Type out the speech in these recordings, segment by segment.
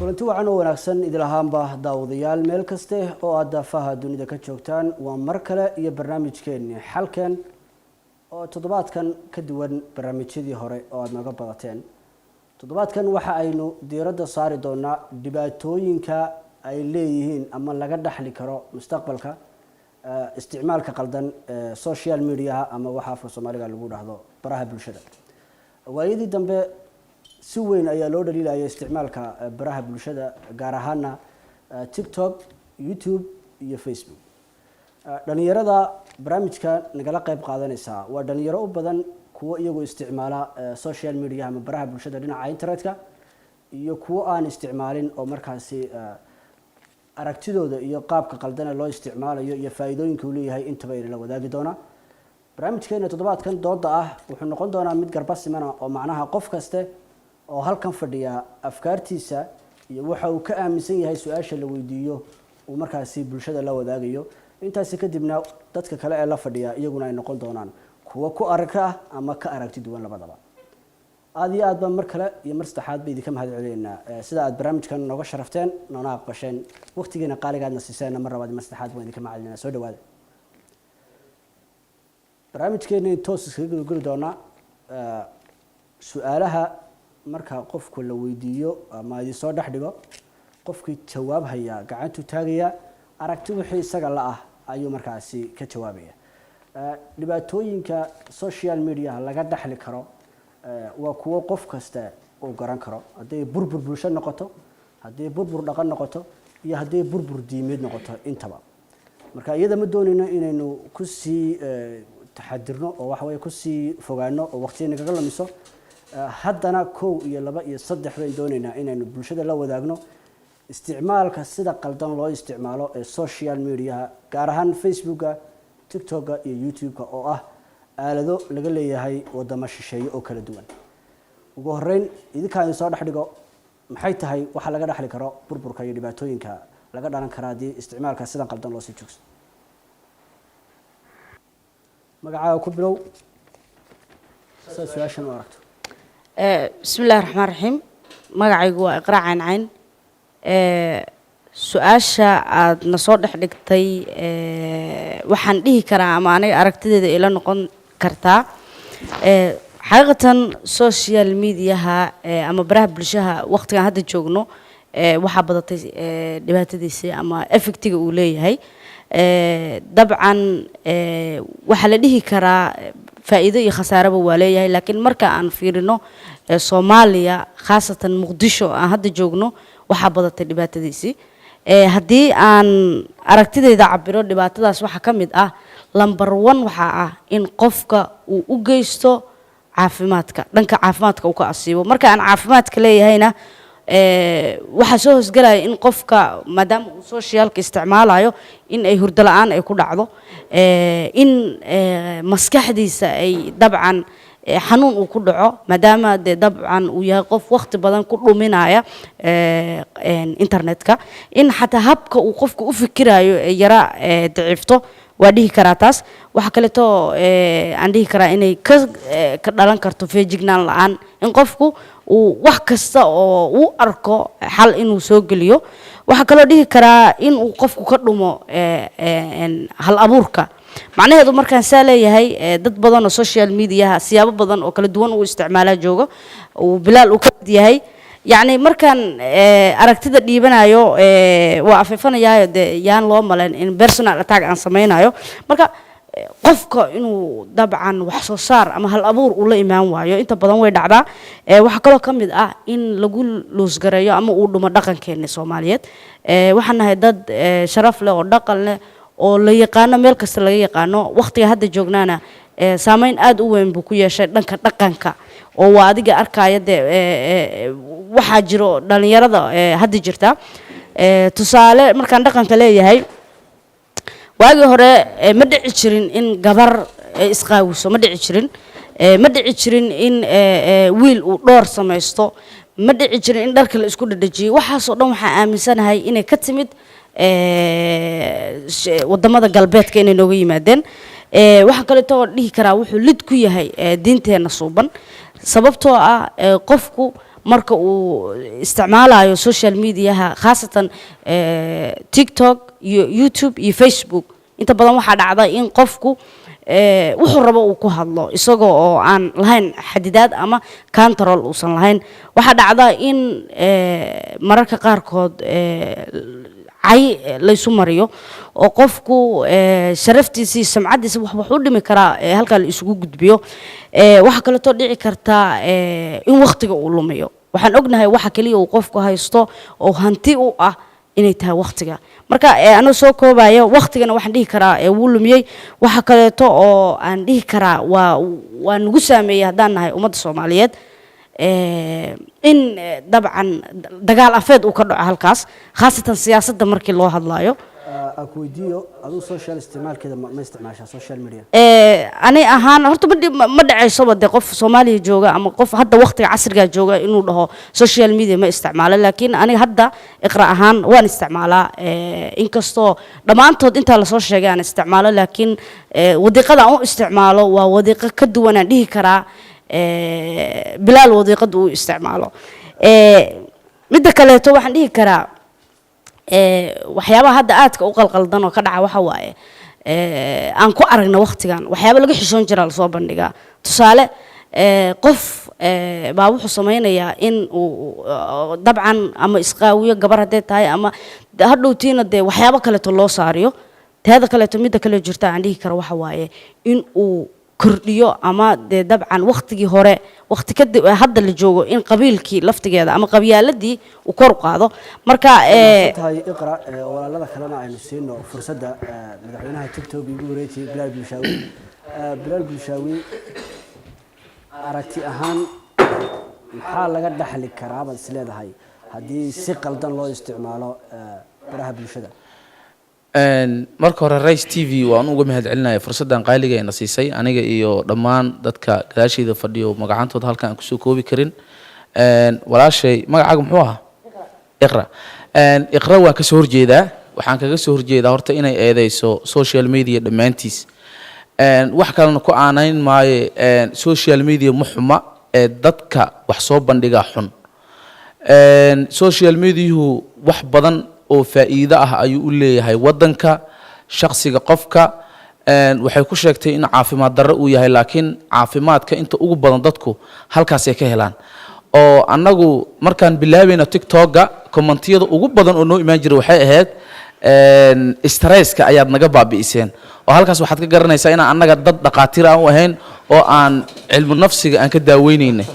kulanti wacan oo wanaagsan idil ahaanba daawadayaal meel kaste oo aad daafaha dunida ka joogtaan waa mar kale iyo barnaamijkeeni xalkan oo toddobaadkan ka duwan barnaamijyadii hore oo aad naga badateen toddobaadkan waxa aynu diiradda saari doonaa dhibaatooyinka ay leeyihiin ama laga dhaxli karo mustaqbalka isticmaalka qaldan social media ama waxa afka Soomaaliga lagu dhaahdo baraha bulshada waayadii dambe si weyn ayaa loo dhaliilaya isticmaalka baraha bulshada gaar ahaan TikTok, YouTube iyo Facebook. Dhalinyarada barnaamijka nagala qayb qaadanaysa waa dhalinyaro u badan kuwa iyagu isticmaala social media ama baraha bulshada dhinaca internetka iyo kuwa aan isticmaalin oo markaasi aragtidooda iyo qaabka qaldan loo isticmaalayo iyo faa'iidooyinka uu leeyahay intaba ay la wadaagi doona. Barnaamijkeena toddobaadkan dooda ah wuxuu noqon doonaa mid garbasimana oo macnaha qof kaste oo halkan fadhiya afkaartiisa iyo waxa uu ka aaminsan yahay su'aasha la weydiiyo oo markaasi bulshada la wadaagayo intaas kadibna dadka kale ee la fadhiya iyaguna ay noqon doonaan kuwa ku aragka ama ka aragti duwan labadaba aad iyo aad baan mar kale iyo mar saddexaad bay idinka mahad celinaa sida aad barnaamijkan nooga sharafteen noona aqbasheen waqtigeena qaaligaadna siiseen mar labaad mar saddexaad baan idinka mahad celinaa soo dhawaada barnaamijkeena toos iskaga gudbi doona su'aalaha marka qofku la weydiiyo ama ay soo dhaxdhigo qofkii jawaab haya gacantu taagaya aragti wixii isaga la ah ayuu markaasi ka jawaabaya dhibaatooyinka social media laga dhaxli karo waa kuwa qof kasta uu garan karo haddii burbur bulsho noqoto haddii burbur dhaqan noqoto iyo haddii burbur diimeed noqoto intaba marka iyada ma doonayno inaynu ku sii taxadirno oo wax way ku sii fogaano oo waqtiga naga lumiso haddana 1 iyo 2 iyo 3 bay doonaynaa inaynu bulshada la wadaagno isticmaalka sida qaldan loo isticmaalo ee social media gaar ahaan Facebooka, TikToka iyo YouTubeka oo ah aalado laga leeyahay wadamo shisheeye oo kala duwan ugu horeyn idinka ay soo dhaxdhigo maxay tahay waxa laga dhaxli karo burburka iyo dhibaatooyinka laga dhalan kara hadii isticmaalka sida qaldan loo sii joogso magacaaga ku bilow su'aashan aragto بسم الله الرحمن الرحيم magacaygu waa Iqraa Cayn su'aasha aad na soo dhaxdhigtay waxaan dhihi karaa ama aniga aragtideeda ila noqon kartaa xaqiiqatan social media ama baraha bulshada waqtigan hadda joogno waxa badatay dhibaatadiisa ama effectiga uu leeyahay dabcan waxa la dhihi karaa faa'iido iyo khasaaraba waa leeyahay laakiin marka aan fiirino Soomaaliya khaasatan Muqdisho aan hadda joogno waxa badatay dhibaatadiisi hadii aan aragtidayda cabiro dhibaatadaas waxa kamid ah number 1 waxa ah in qofka uu u geysto caafimaadka dhanka caafimaadka uu ka asiibo marka aan caafimaadka leeyahayna waxa soo hosgalaya in qofka maadaama uu socialka isticmaalayo in ay hurdo la'aan ay ku dhacdo in maskaxdiisa ay dabcan xanuun uu ku dhaco maadaama dabcan uu yahay qof waqti badan ku dhuminaya internetka in xataa habka uu qofku u fikirayo yara daciifto waa dhihi karaa taas waxa kale to aan dhihi karaa inay ka dhalan karto feejignaan la'aan in qofku uu wax kasta oo uu arko xal inuu soo geliyo waxa kale dhihi karaa in uu qofku ka dhumo hal abuurka macnaheedu markaan saaleeyahay dad badan oo social media siyaabo badan oo kala duwan uu isticmaala joogo uu bilaal u ka yahay يعني markaan aragtida dhiibanayo waa afeefanayaa yaan loo maleen in personal attack aan sameeynayo marka qofka inuu dabcan wax soo saar ama hal abuur u la imaan waayo inta badan way dhacdaa waxa kale oo kamid ah in lagu loos gareeyo ama uu dhumo dhaqankeena Soomaaliyeed waxaan nahay dad sharaf leh oo dhaqan leh oo la yaqaan meel kasta laga yaqaano waqtiga hadda joognaana saameyn aad u weyn buu ku yeeshay dhanka dhaqanka oo waa adiga arkaya waxa jiro dhalinyarada hadda jirta tusaale markaan dhaqanka leeyahay waagi hore ma dhici jirin in gabar isqaawiso ma dhici jirin in wiil uu door sameesto ma dhici jirin in dharka la isku dhadhajiyo waxaas oo dhan waxa aaminsanahay inay ka timid wadamada galbeedka inay nooga yimaadeen waxa kale oo dhihi karaa wuxuu lid ku yahay diinteena suuban sababtoo ah qofku marka uu isticmaalayo social mediaha khaasatan TikTok iyo YouTube iyo Facebook inta badan waxaa dhacda in qofku wuxuu rabo uu ku hadlo isagoo oo aan lahayn xadidaad ama control uusan lahayn waxaa dhacda in mararka qaarkood cay laysu mariyo oo qofku sharaftiisa iyo samcadiisa wax u dhimi karaa halka la isugu gudbiyo waxa kale oo dhici karta in waqtiga uu lumiyo waxaan ognahay waxa kaliya uu qofku haysto oo hanti u ah inay tahay waqtiga marka ana soo koobayo waqtigana waxaan dhihi karaa wuu lumiyay waxa kale oo aan dhihi karaa waa nagu saameeyay hadaan nahay ummadda Soomaaliyeed in dabcan dagaal afeed uu ka dhaco halkaas khaasatan siyaasadda markii loo hadlayo akuidiyo adu social isticmaalkeeda ma isticmaashaa social media ani ahaan horta ma dhacayso wada qof Soomaaliya jooga ama qof hadda waqtiga casriga jooga inuu dhaho social media ma isticmaalo laakiin aniga hadda iqra ahaan waan isticmaalaa inkastoo dhamaantood inta la soo sheegay aan isticmaalo laakiin wadiiqada aan u isticmaalo waa wadiiqo ka duwan aan dhihi karaa bilaal wadiiqada uu isticmaalo midda kale waxaan dhihi karaa waxyaabaha hadda aadka u qalqaldan oo ka dhaca waxa waaye aan ku aragna waqtigan waxyaabo laga xishoon jiraa la soo bandhigaa tusaale qof baa wuxuu samaynayaa in uu dabcan ama isqaawiyo gabar haday tahay ama hadhowtiina dee waxyaabo kaleeto loo saariyo teeda kaleeto midda kale jirta aan dhihi karo waxa waaye in uu kordhiyo ama dee dabcan waqtigii hore waqti kadib hadda la joogo in qabiilkii laftigeeda ama qabyaaladii uu kor u qaado marka tahay iqra walaalada kalena aynu siino fursadda madaxweynaha TikTok ugu wareejiyay Bilaal Bulshaawi aragti ahaan maxaa laga dhaxli karaa baad isleedahay haddii si qaldan loo isticmaalo baraha bulshada marka hore Rais TV waan uga mahadcelinayaa fursadan qaaliga ee nasiisay aniga iyo dhammaan dadka gadaasheeda fadhiyo magacantooda halkan aan ku soo koobi karin walaashay magacaaga muxuu ahaa iqra waan ka soo horjeedaa waxaan kaga soo horjeedaa horta inay eedeyso social media dhammaantiis wax kalena ku aanayn maayo social media ma xuma ee dadka wax soo bandhiga xun social media wax badan oo faa'iido ah ayuu u leeyahay wadanka shakhsiga qofka waxay ku sheegtay in caafimaad darro uu yahay laakiin caafimaadka inta ugu badan dadku halkaas ay ka helaan oo annagu markaan bilaabayna TikTok-ga commentiyada ugu badan oo noo imaan jiray waxay ahayd stresska ayaad naga baabi'iseen oo halkaas waxaad ka garanaysaa in annaga dad dhaqaatiir aan u ahayn oo aan cilmu nafsiga aan ka daaweynayna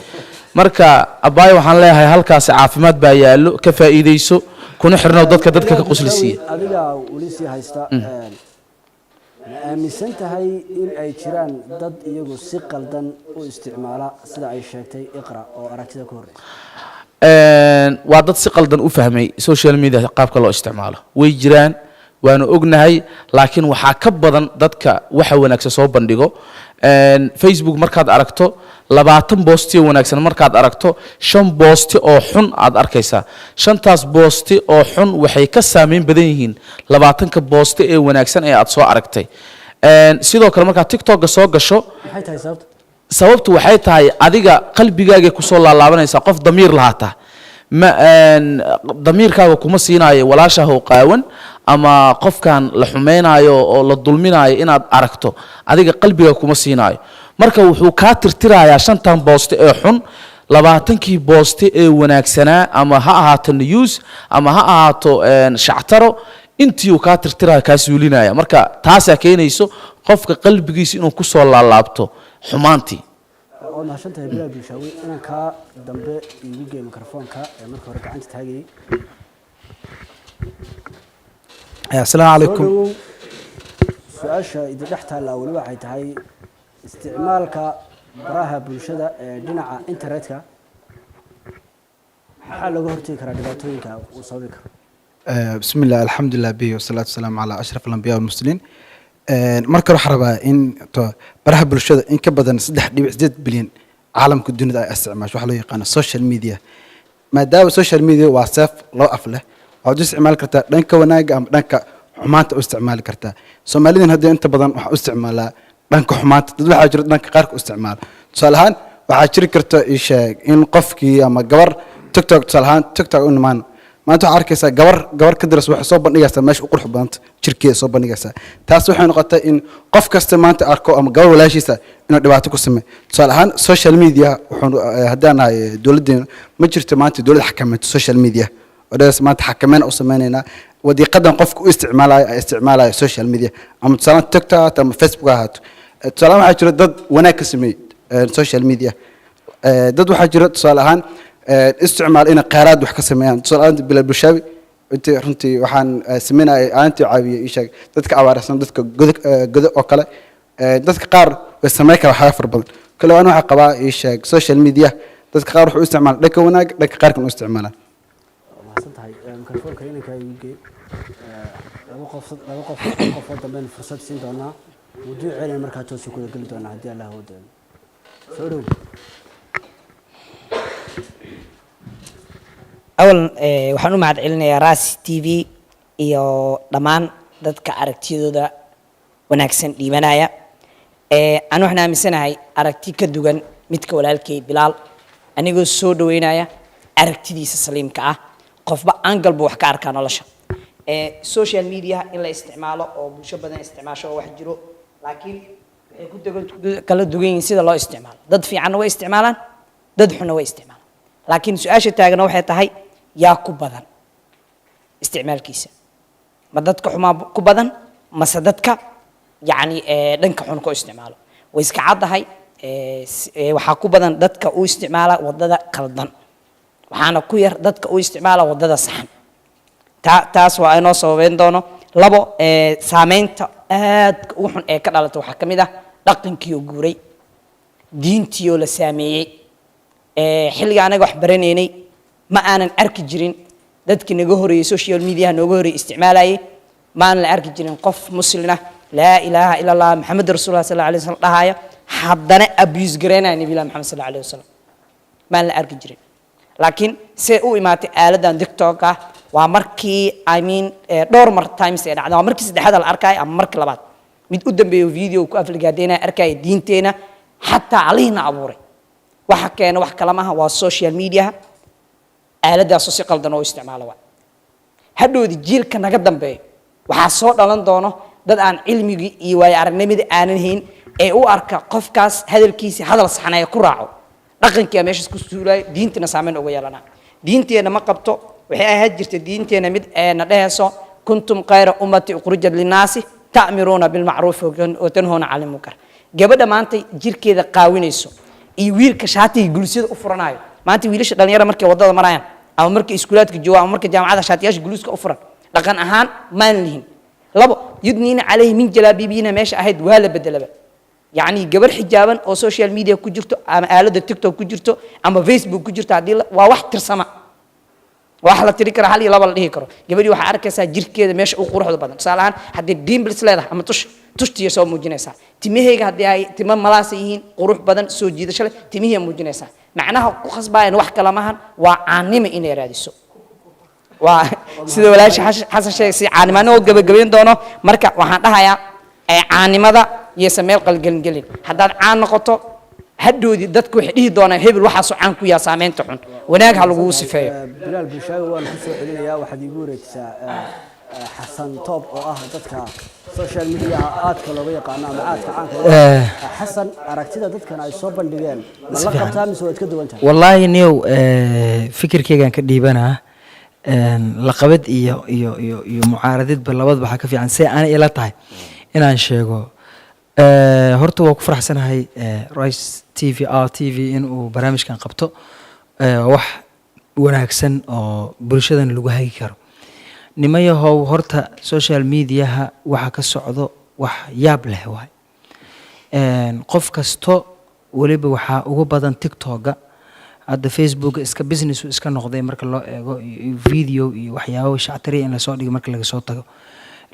marka abaayo waxaan leeyahay halkaas caafimaad baa yaallo ka faa'iideyso kuna xirnaa dadka ka qoslisiya adiga wali si haysta aaminsan tahay in ay jiraan dad iyagu si qaldan u isticmaala sida ay sheegtay iqra oo aragtida ku horeysa waa dad si qaldan u fahmay social media qaabka loo isticmaalo way jiraan waanu ognahay laakiin waxaa ka badan dadka waxa wanaagsan soo bandhigo Facebook markaad aragto 20 boosti wanaagsan markaad aragto 5 boosti oo xun aad arkaysaa 5taas boosti oo xun waxay ka saameyn badan yihiin 20ka boosti ee wanaagsan ee aad soo aragtay sidoo kale markaad TikTok-ga soo gasho maxay tahay sababtu waxay tahay adiga qalbigaaga ku soo laalaabanaysa qof damiir lahaata ma damiirkaaga kuma siinaayo walaashaha oo qaawan ama qofkan la xumeynayo oo la dulminayo inaad aragto adiga qalbiga kuma siinaayo marka wuxuu ka tirtirayaa 5tan boosti ee xun 20kii boosti ee wanaagsanaa ama ha ahaato news ama ha ahaato shactaro intii uu ka tirtirayaa ka suulinaya marka taas ay keenayso qofka qalbigiisa inuu ku soo laalaabto xumaantii oo mahadsantahay Bilaal Bulshaawi inaan ka dambe igu geeyo mikrofoonka marka hore gacanta taagay السلام عليكم su-aasha idin dhex taalla weli waxay tahay isticmaalka baraha bulshada ee dhinaca internetka maxaa looga hortagi karaa dhibaatooyinka uu sababi karo بسم الله الحمد لله به والصلاة والسلام على أشرف الأنبياء والمرسلين marka waxa rabaa in baraha bulshada in ka badan 3.8 bilyan caalamka dunida ay isticmaasho waxa loo yaqaan social media maadaama social media waa saaf loo afleh waxaad u isticmaali kartaa dhanka wanaaga ama dhanka xumaanta u isticmaali kartaa Soomaalidan hadda inta badan waxa u isticmaalaa dhanka xumaanta dad waxa jira dhanka qaarka u isticmaala tusaale ahaan waxa jiri karta in qofkii ama gabar tiktok tusaalahaan tiktok u nimaan maanta waxaa arkaysaa gabar ka diras waxay soo bandhigaysaa meesha u qurux badanta jirkeeda soo bandhigaysaa taas waxay noqotay in qof kasta maanta arko ama gabar walaashiisa inuu dhibaato ku sameeyo tusaale ahaan social media wuxuu haddaan nahay dowladdeena ma jirto maanta dowlad xakameynta social media odhayas maanta xakameyn u sameynaynaa wadiiqadan qofka u isticmaalayo social media ama tusaale tiktok ama facebook ha ahaato tusaale waxaa jira dad wanaag ka sameeyey social media dad waxaa jira tusaale ahaan isticmaal inay khayraad wax ka sameeyaan tusaale ahaan bilal bulshaabi intii runtii waxaan sameynayay aantii caawiyay ii sheeg dadka abaarsan dadka godo oo kale dadka qaar way sameyn karaan waxyaabo fara badan kale waan waxaa qabaa ii sheeg social media dadka qaar wuxuu isticmaala dhanka wanaag dhanka qaarkan u isticmaalaan mahadsan tahay mikrofoonka inanka igu geey laba qof oo dambeyn fursad siin doonaa mawduuceena markaa toos ku geli doonaa haddii allah u doono soo dhow أول waxaan u mahad celinayaa Ras TV iyo dhammaan dadka aragtidooda wanaagsan dhiibanaya aan waxaan aaminsanahay aragti ka duwan midka walaalkay Bilaal anigoo soo dhaweynaya aragtidiisa saliimka ah qofba angle buu wax ka arkaa nolosha social media in la isticmaalo oo bulsho badan isticmaasho wax jiro laakiin waxay ku kala duwan yihiin sida loo isticmaalo dad fiican way isticmaalaan dad xun way isticmaalaan laakiin su'aasha taagana waxay tahay yaa ku badan isticmaalkiisa ma dadka xumaa ku badan mase dadka yani dhanka xun ku isticmaalo way iska caddahay waxaa ku badan dadka u isticmaala wadada qaldan waxaana ku yar dadka u isticmaala wadada saxan taas waa inoo sababeyn doono labo saameynta aad ugu xun ee ka dhalata waxaa ka mid ah dhaqankii oo guuray diintii oo la saameeyey xilliga anaga wax baranaynay ma aanan arki jirin dadkii naga horeeyay social media nooga horeeyay isticmaalayay ma aanan la arki jirin qof muslim ah laa ilaaha illa allah maxamed rasuulullah sallallahu alayhi wasallam dhahaya haddana abuse gareynaya nabiga maxamed sallallahu alayhi wasallam ma aanan la arki jirin laakiin see u imaatay aaladan tiktok ah waa markii dhowr mar times ee dhacday waa markii saddexaad la arkay ama markii labaad mid u dambeeyo video ku afligaadeyna arkay diinteena xataa alihna abuuray waxa keena wax kala maaha waa social media aaladaas si qaldan oo isticmaalo waa hadhoodi jiilka naga dambeeyo waxa soo dhalan doono dad aan cilmiga iyo way aragnimada aanan hayn ee u arka qofkaas hadalkiisa hadal saxanaya ku raaco dhaqankiisa meesha ku suulay diintina saameyn uga yeelana diinteena ma qabto waxay ahayd jirta diinteena mid na dhehayso kuntum khayra ummati ukhrijat linnaasi ta'miruna bil ma'ruf wa tanhuna 'anil munkar gabadha maanta jirkeeda qaawinayso iyo wiilka shaatiga gulusyada u furanayo maanta wiilasha dhalinyarada markay wadada marayaan ama markay iskuulaadka joogaan ama markay jaamacada shaatiyaasha guluska u furan dhaqan ahaan maan lihin labo yudniina calayhi min jalaabibiina meesha ahayd waa la bedelaba yani gabar xijaaban oo social media ku jirto ama aalada tiktok ku jirto ama facebook ku jirto hadii waa wax tirsama wax la tiri kara hal iyo laba la dhihi karo gabadhii waxa arkaysaa jirkeeda meesha uu quruxda badan tusaalahan haddii dimblis leedahay ama tushtiya soo muujinaysaa timahayga haddii ay timo malaasa yihiin qurux badan soo jiidasho leh timihii muujinaysaa macnaha ku khasbaayeen wax kala maahan waa caanimo inay raadiso waa sida walaashi xasan sheegay si caanimaano oo gabagabeyn doono marka waxaan dhahayaa caanimada iyo sameel qalgelgelin haddaad caan noqoto hadhoodii dadku waxay dhihi doonaan hebel waxaasoo caan ku yaa saameynta xun wanaag ha lagugu sifeeyo bilaal bulshaaga waan ku soo celinayaa waxaad iigu wareegtaa xasan toob oo ah dadka social media aadka looga yaqaano ama aadka caanka xasan aragtida dadkan ay soo bandhigeen ma la qabtaa mise waad ka duwan tahay wallaahi niyow fikirkeygaan ka dhiibanaa laqabad iyo mucaaradidba labadaba waxaa ka fiican see ana ila tahay inaan sheego horta waa ku faraxsanahay Rise TV RTV inuu barnaamijkan qabto wax wanaagsan oo bulshadan lagu hagi karo nimayahow horta social mediaha waxa ka socdo wax yaab leh waay qof kasto waliba waxa ugu badan tiktoka hadda facebook iska business iska noqday marka loo eego video iyo waxyaabo shactari in la soo dhigo marka laga soo tago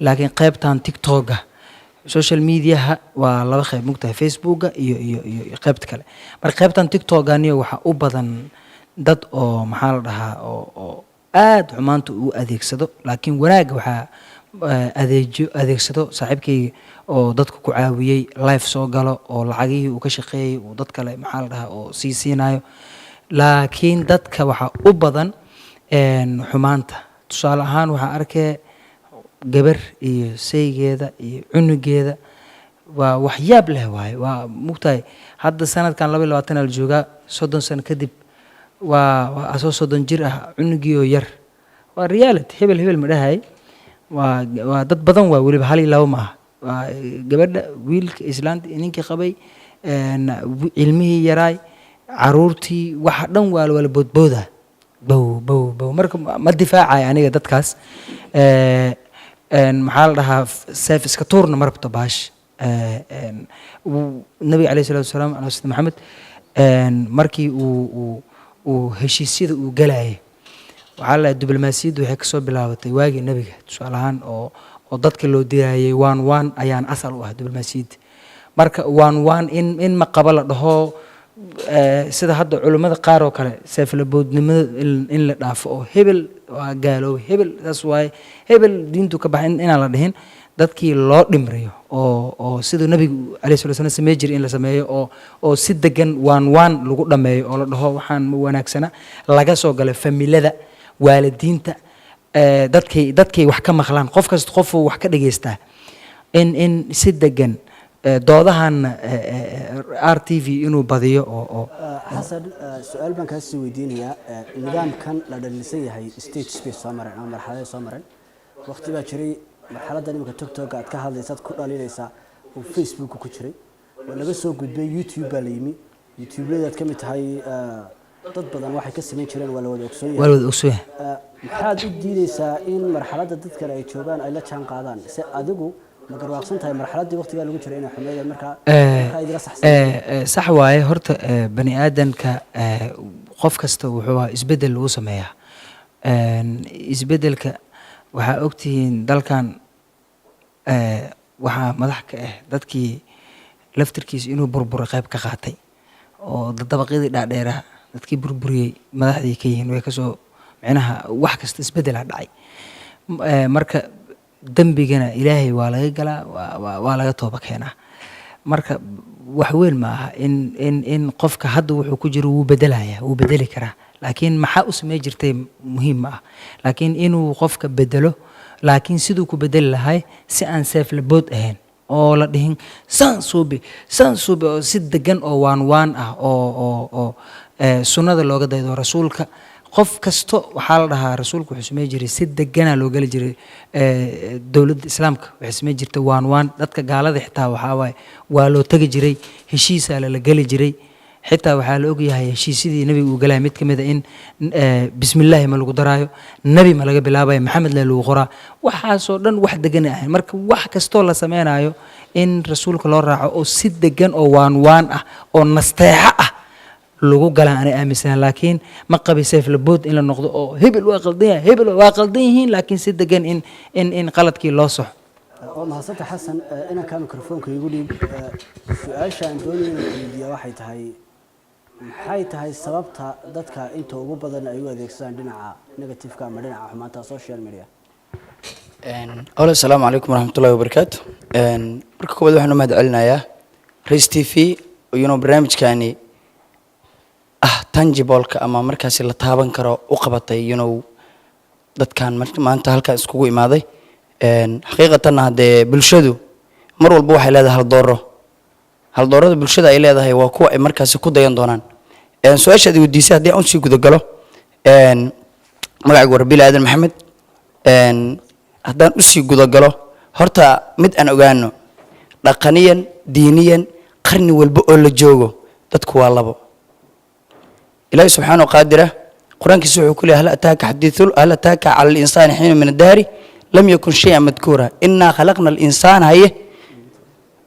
laakiin qaybtan tiktoka social media waa laba qayb mugtahay facebooka iyo qaybta kale marka qaybtan tiktoka niyo waxa u badan dad oo maxaa la dhahaa oo aad xumaanta u adeegsado laakiin wanaag waxa adeegsado saaxiibkayga oo dadku ku caawiyay live soo galo oo lacagihii uu ka shaqeeyay oo dad kale maxaa la dhahaa oo siinayo laakiin dadka waxaa u badan xumaanta. tusaale ahaan waxaa arkaya gabar iyo saygeeda iyo cunugeeda waa waxyaab leh waaye. waa mugtahay hadda sanadkan 22 la joogaa 30 sano kadib waa asoo 30 jir ah cunugii oo yar. waa reality, hebel ma dhahay. waa dad badan waa weliba hal iyo labo ma aha. waa gabadha wiilka islaanta ninkii qabay ilmihii yaraay caruurtii waxa dhan waa wala boodbooda bow. marka ma difaacay aniga dadkaas. maxaa la dhahaa seef iska tuurna ma rabto baash. nabiga calayhi salaatu wasalaam ala sida maxamed markii uu heshiisyada uu galayay waxaa la diblomaasiyaddu waxay kasoo bilaabatay waagii nabiga tusaale ahaan oo dadka loo dirayay waan ayaan asal u ah diblomaasiyadda. marka waan in maqaba la dhaho sida hadda culimmada qaar oo kale seeflaboodnimada in la dhaafo oo hebel waa gaaloobay hebel saas waaye hebel diintu ka baxay inaan la dhihin. dadkii loo dhimriyo oo siduu nabigu calayhi salatu wasallam sameey jiray in la sameeyo oo si degan waan lagu dhameeyo oo la dhaho waxaan ma wanaagsana laga soo galay familada waalidiinta dadkay wax ka maqlaan qof kasta qofuu wax ka dhageystaa in si degan doodahan RTV inuu badiyo oo xasan su-aal baan kaa sii weydiinayaa nidaamkan la dhalisan yahay stage space soo mareen ama marxalada soo mareen waqti baa jiray marxaladda nimanka tiktok aad ka hadlaysaad ku dhalinaysaa oo Facebook ku jiray oo laga soo gudbay YouTube baa la yimi YouTube-yadaad ka mid tahay dad badan waxay ka sameyn jireen waa la wada ogsoon yahay maxaad u diidaysaa in marxaladda dadka ay joogaan ay la jaan qaadaan si adigu ma garwaaqsan tahay marxaladdii waqtigaa lagu jiray inay xumeeyeen markaa idila saxsan sax waaye horta bani aadanka qof kasta wuxuu isbedel lagu sameeyaa. isbedelka waxaa ogtihiin dalkan waxaa madax ka ah dadkii laftirkiisa inuu burbura qayb ka qaatay oo dabaqyadii dhaadheeraha dadkii burburiyey madaxdii ka yihiin way kasoo micnaha wax kasta isbedela dhacay. marka dembigana ilaahay waa laga galaa waa laga tooba keenaa. marka wax weyn ma aha in qofka hadda wuxuu ku jiro wuu bedeli karaa laakiin maxaa u samey jirtay muhiim ma ah. laakiin inuu qofka bedelo laakiin siduu ku bedeli lahay si aan seeflabood ahayn oo la dhihin saan suubi oo si degan oo waan ah oo sunnada looga daydo rasuulka. qof kasto waxaa la dhahaa rasuulku wuxuu samey jiray si degana loo gali jiray. dowladda islaamka waxay samey jirtay waan dadka gaalada xitaa waxaa waaye waa loo tegi jiray heshiisaa lala geli jiray. xitaa waxaa la ogyahay heshiisyadii nabiga uu galaya mid ka mid a in bismillaahi ma lagu daraayo nabi ma laga bilaabayo maxamed le lagu qoraa waxaasoo dhan wax degan ahayn. marka wax kastoo la sameynayo in rasuulka loo raaco oo si degan oo waan ah oo nasteexa ah lagu galaa aanay aaminsanaan. laakiin ma qabi seeflabood in la noqdo oo hebel waa qaldan yahay hebel waa qaldan yihiin laakiin si degan in qaladkii loo soxo. oo mahadsanta xasan inaan kaa mikrofoonka igu dhiib su-aasha aan doonaya inaan weydiiyaa waxay tahay sababta dadka inta ugu badan ay u adeegsadaan dhinaca negativeka ama dhinaca xumaanta social media. Halo, assalaamu calaykum waraxmatullaahi wabarakaatu. marka koowaad waxaan u mahad celinayaa Race TV oo barnaamijkaani tangible-ka ama markaasi la taaban karo u qabatay dadkan maanta halkan iskugu imaaday. xaqiiqatan hadee bulshadu mar walba waxay leedahay haldoorada bulshada ay leedahay waa kuwa ay markaasi ku dayan doonaan. su-aashaad weydiisay haddii aan usii gudagalo magacaygu waa Rabiil Aadan Maxamed. haddaan usii gudagalo horta mid aan ogaano dhaqaniyan diiniyan qarni walba oo la joogo dadku waa labo. ilaahay subxaanahu qaadira qur-aankiisa wuxuu ku leeyahay hal ataaka cala al-insaani xiinu min ad-dahri lam yakun shay'an madkuura innaa khalaqna al-insaana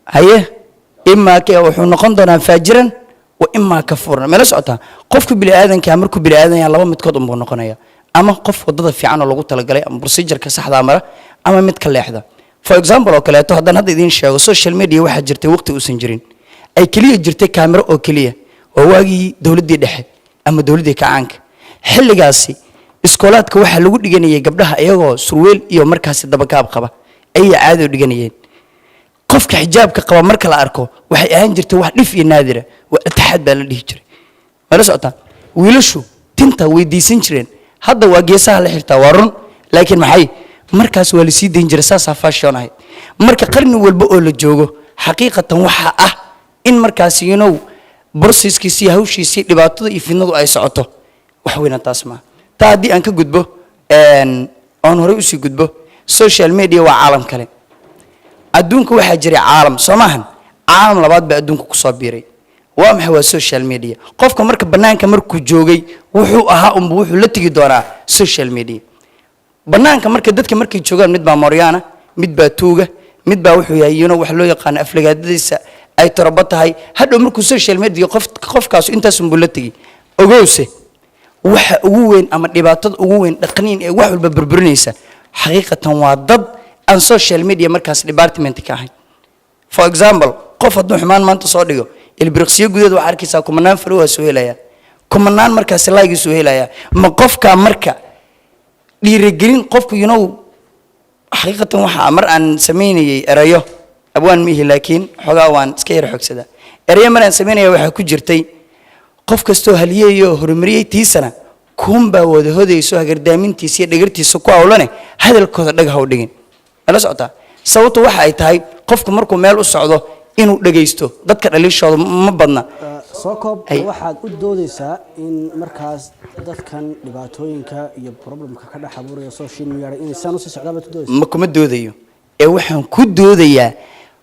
haye imaa ka wuxuu noqon doonaa faajiran wa imaa kafuuran. meela socotaa qofka bini aadanka markuu bini aadan yahay laba midkood unbuu noqonaya ama qof wadada fiican oo lagu talagalay ama procedure-ka saxda mara ama mid ka leexda. for example oo kaleeto haddaan hadda idiin sheego social media waxaa jirtay waqti uusan jirin ay keliya jirtay kaamiro oo keliya waa waagii dowladdii dhexe ama dowladdii kacaanka. xilligaasi iskoolaadka waxaa lagu dhiganayay gabdhaha iyagoo surweel iyo markaasi dabakaab qaba ayay caado dhiganayeen. qofka xijaabka qaba marka la arko waxay ahaan jirtay wax dhif iyo naadira waa ataxad baa la dhihi jiray. wala socota wiilashu tinta weydiisan jireen hadda waa geesaha la xirtaa waa run laakiin maxay markaas waa la sii dayn jiray saasaa fashion ahayd marka qarni walba oo la joogo xaqiiqatan waxaa ah in markaas processkiisii hawshiisii dhibaatada iyo fidnadu ay socoto wax weyn taas ma taa haddii aan ka gudbo aan hore usii gudbo social media waa caalam kale adduunka waxaa jiray caalam soo maahan caalam labaad baa adduunka kusoo biiray waa maxay waa social media qofka marka banaanka markuu joogay wuxuu ahaa unba wuxuu la tegi doonaa social media banaanka marka dadka markay joogaan mid baa Moryana mid baa tuuga mid baa wuxuu yahay wax loo yaqaan aflagaadadiisa ay taraba tahay hadhow markuu social media qofkaas intaas unba la tegi ogowse waxa ugu weyn ama dhibaatada ugu weyn dhaqaniin ee wax walba burburinaysa xaqiiqatan waa dad aan social media markaas department ka ahayn for example qof hadduu xumaan maanta soo dhigo ilbiriqsiyo gudaheed waxaa arkaysaa kumanaan falow soo helaya kumanaan markaas like soo helaya ma qofka marka dhiirigelin qofku xaqiiqatan waxa mar aan sameynayay erayo abwaan mihi laakiin xogaa waan iska yar xogsada erayo mar aan sameynayay waxa ku jirtay qof kastoo haliyeeyo horumariyay tiisana kuunbaa wada hodayso hagardaamintiisa iyo dhagartiisa ku hawlane hadalkooda dhag ha u dhigin la socotaa sababtu waxa ay tahay qofku markuu meel u socdo inuu dhageysto dadka dhaliishooda ma badna soo koob waxaad u doodaysaa in markaas dadkan dhibaatooyinka iyo problemka ka dhex abuuraya social media inaysan u sii socdaan baad u doodaysaa ma kuma doodayo ee waxaan ku doodayaa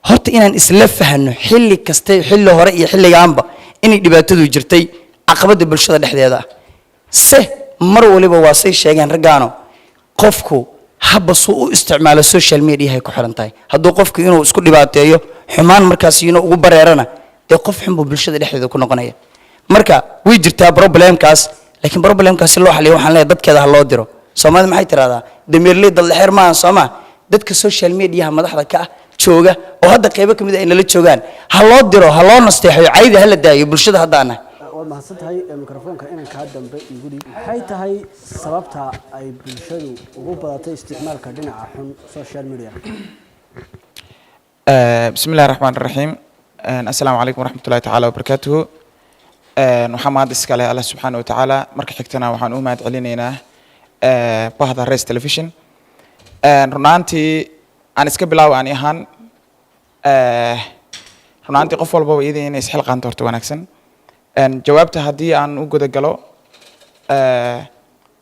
horta inaan isla fahano xilli kasta xilli hore iyo xilligaanba inay dhibaatadu jirtay caqabada bulshada dhexdeeda se mar waliba waa say sheegeen ragaano qofku haba soo u isticmaalo social media ay ku xiran tahay hadduu qofku inuu isku dhibaateeyo xumaan markaas ugu bareerana dee qof xun buu bulshada dhexdeeda ku noqonaya marka way jirtaa problemkaas laakiin problemkaas loo xaliyo waxaan leeyahay dadkeeda ha loo diro Soomaalida maxay tiraahdaa dameerley dad xeer ma Sooma dadka social media madaxda ka jooga oo hadda qaybo kamid ah in la joogaan ha loo diro ha loo nasteexo cayda ha la daayo bulshada haddaana waad mahadsantahay mikrofoonka inaan ka dambe igu dhig maxay tahay sababta ay bulshadu ugu badatay isticmaalka dhinaca xun social media بسم الله الرحمن الرحيم السلام عليكم ورحمة الله تعالى وبركاته وحمد إسكالي الله سبحانه وتعالى مركز حكتنا وحن أمهات علينا بهذا الرئيس تلفزيون رنانتي أنا إسكبلاو أنا هان رنانتي قفل بو إيدين يسحل قانتورت ونكسن جوابت هدي عن وجود الجلو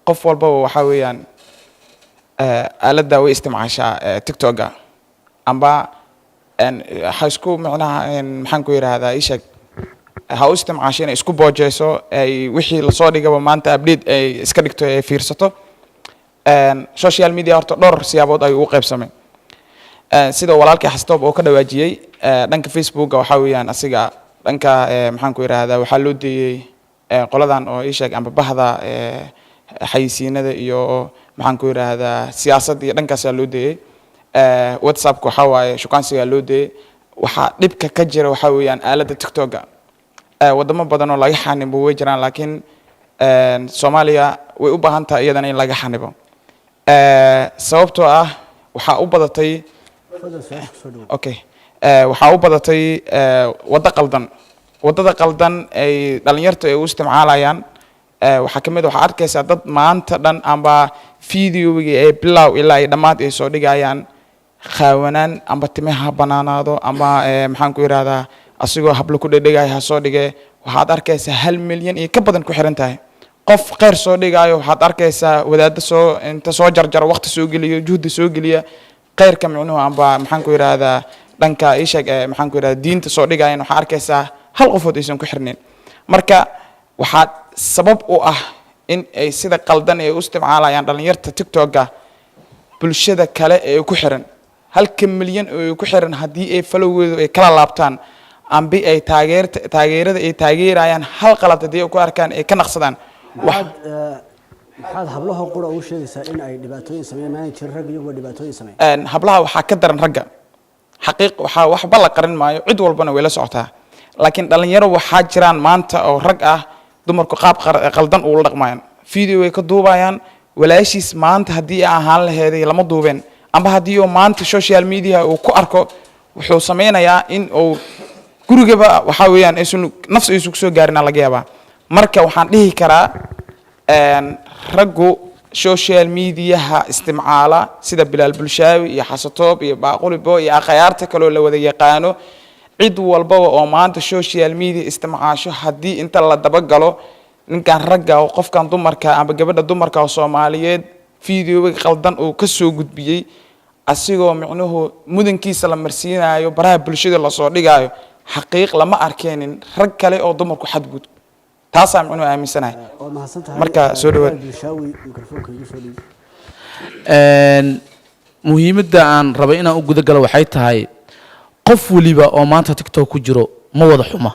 قفل بو وحاويا آلة داوي استماع تيك توك أمبا waxaa isku macnaha maxaan ku yiraahdaa ishag ha u isticmaasheen isku boojeyso ay wixii la soo dhigaba maanta update ay iska dhigto ay fiirsato social media horta dhowr siyaabood ay ugu qaybsamay sida walaalkii xastoob oo ka dhawaajiyay dhanka Facebook waxa weeyaan asiga dhanka maxaan ku yiraahdaa waxa loo deeyay qoladan oo ishag amba bahda xayisiinada iyo maxaan ku yiraahdaa siyaasadda iyo dhankaas loo deeyay WhatsApp ku xawaaye shukaansiga loo deeyay waxa dhibka ka jira waxa weeyaan aalada TikTok wadamo badan oo laga xanibo way jiraan laakiin Soomaaliya way u baahan tahay iyadana in laga xanibo sababtoo ah waxa u badatay okay waxa u badatay wadada qaldan ay dhalinyartu ay u isticmaalayaan waxa kamid waxa arkaysaa dad maanta dhan amba fiidiyowiga ee bilow ilaa ay dhamaad ay soo dhigayaan khaawanaan amba timaha banaanaado amba maxaan ku yiraahdaa asigoo hablo ku dhedhegay ha soo dhigay waxaad arkaysaa 1 milyan iyo ka badan ku xiran tahay qof qeyr soo dhigayo waxaad arkaysaa wadaadda soo inta soo jarjar waqti soo geliyo juhdi soo geliya qeyrka micnuhu amba maxaan ku yiraahdaa dhanka ishag maxaan ku yiraahdaa diinta soo dhigayaan waxaad arkaysaa hal qofood aysan ku xirneen marka waxaa sabab u ah in ay sida qaldan ay u isticmaalayaan dhalinyarta TikTok bulshada kale ee ku xiran 1 milyan oo ku xiran hadii ay falowgeedu ay kala laabtaan ambi ay taageerada ay taageerayaan hal qalad hadii ay ku arkaan ay ka naqsadaan waxaad hablaha qura u sheegaysaa in ay dhibaatooyin sameeyaan jir rag iyagu dhibaatooyin sameeyaan hablaha waxa ka daran ragga xaqiiq waxa waxba la qarin maayo cid walbana way la socotaa laakiin dhalinyaro waxa jiraan maanta oo rag ah dumarku qaab qaldan uu la dhaqmayaan video ay ka duubayaan walaashiis maanta hadii ay ahaan laheeday lama duubeen amba hadii uu maanta social media uu ku arko wuxuu sameynayaa in uu gurigaba waxa weeyaan nafs isu soo gaarina laga yaabaa marka waxaan dhihi karaa raggu social mediaha isticmaala sida Bilaal Bulshaawi iyo Xasatoob iyo Baaqulibo iyo akhyaarta kale oo la wada yaqaano cid walba oo maanta social media isticmaasho haddii inta la daba galo ninkan ragga oo qofkan dumarka ama gabadha dumarka oo Soomaaliyeed fiidiyowga qaldan oo ka soo gudbiyay asigoo micnuhu mudankiisa la marsiinayo baraha bulshada la soo dhigayo xaqiiq lama arkeenin rag kale oo dumarku xadgud taasaa micnuhu aaminsanahay marka soo dhawaad muhiimadda aan rabay inaan u guda galo waxay tahay qof waliba oo maanta TikTok ku jiro ma wada xuma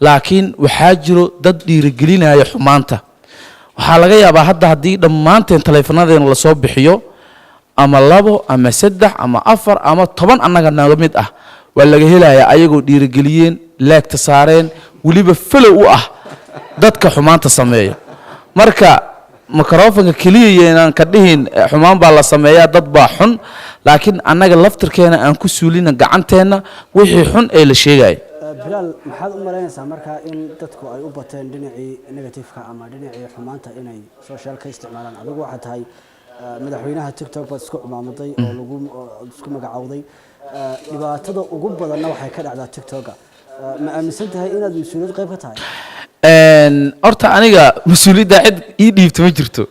laakiin waxaa jiro dad dhiirigelinaya xumaanta waxaa laga yaabaa hadda haddii dhammaanteen taleefanadeen la soo bixiyo ama 2 ama 3 ama 4 ama 10 annaga naga mid ah waa laga helayaa ayagoo dhiirigeliyeen laagta saareen waliba follow u ah dadka xumaanta sameeyo marka microphone kaliya inaan ka dhihin xumaan baa la sameeyaa dad baa xun laakiin annaga laftirkeena aan ku suulina gacanteena wixii xun ee la sheegay Bilaal maxaad u maleynaysaa marka in dadku ay u bateen dhinacii negative-ka ama dhinacii xumaanta inay social ka isticmaalaan adigu waxa tahay madaxweynaha TikTok baad isku cumaamaday oo lagu isku magacawday dhibaatada ugu badanna waxay ka dhacdaa TikTok-ga ma aaminsan tahay inaad mas'uuliyad qayb ka tahay horta aniga mas'uuliyadda cid ii dhiibto ma jirto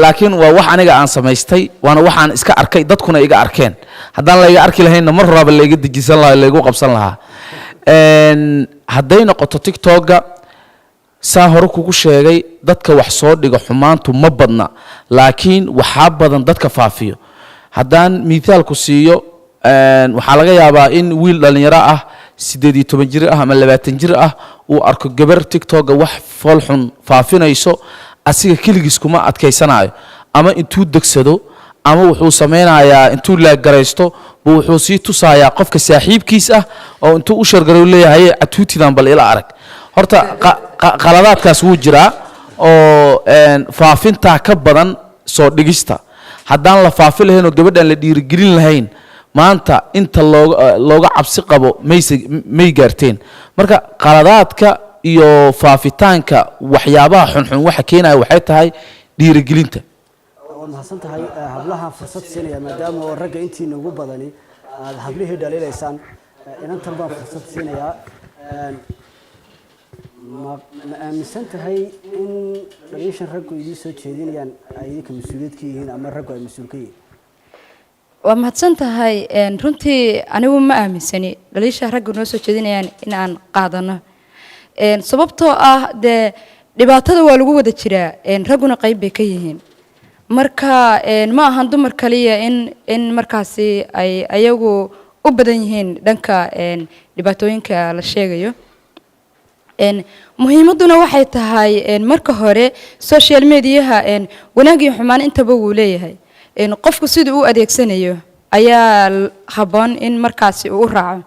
laakiin waa wax aniga aan samaystay waana waxaan iska arkay dadkuna iga arkeen haddaan la iga arki lahaynna mar raba la iga dejisan lahaa la igu qabsan lahaa hadday noqoto TikTok-ga saa hore kugu sheegay dadka wax soo dhiga xumaantu ma badna laakiin waxaa badan dadka faafiyo haddaan miisaal ku siiyo waxaa laga yaabaa in wiil dhalinyaro ah 18 jir ah ama 20 jir ah uu arko gabar TikTok-ga wax fool xun faafinayso asiga kaligiis kuma adkaysanayo ama intuu degsado ama wuxuu sameynayaa intuu la gareysto buu wuxuu sii tusayaa qofka saaxiibkiis ah oo intuu u shargaray leeyahay atuutidan bal ila arag horta qaladaadkaas wuu jiraa oo faafinta ka badan soo dhigista haddaan la faafi lahayn oo gabadhan la dhiirigelin lahayn maanta inta looga cabsi qabo may gaarteen marka qaladaadka iyo faafitaanka waxyaabaha xunxun waxa keenaya waxay tahay dhiirigelinta mahadsan tahay hablaha fursad siinaya maadaama ragga intii ugu badani aad hablihii dhaliilaysaan inantan baan fursad siinayaa ma aaminsan tahay in dhaliishan raggu idin soo jeedinayaan ay idinka mas'uuliyad ka yihiin ama raggu ay mas'uul ka yihiin waa mahadsan tahay runtii anigu ma aaminsani dhaliisha raggu noo soo jeedinayaan in aan qaadano sababtoo ah dee dhibaatada waa lagu wada jiraa ragguna qayb bay ka yihiin marka ma ahan dumar kaliya in markaasi ay ayagu u badan yihiin dhanka dhibaatooyinka la sheegayo muhiimaduna waxay tahay marka hore social mediaha wanaag iyo xumaan intaba wuu leeyahay qofku siduu u adeegsanayo ayaa haboon in markaasi uu raaco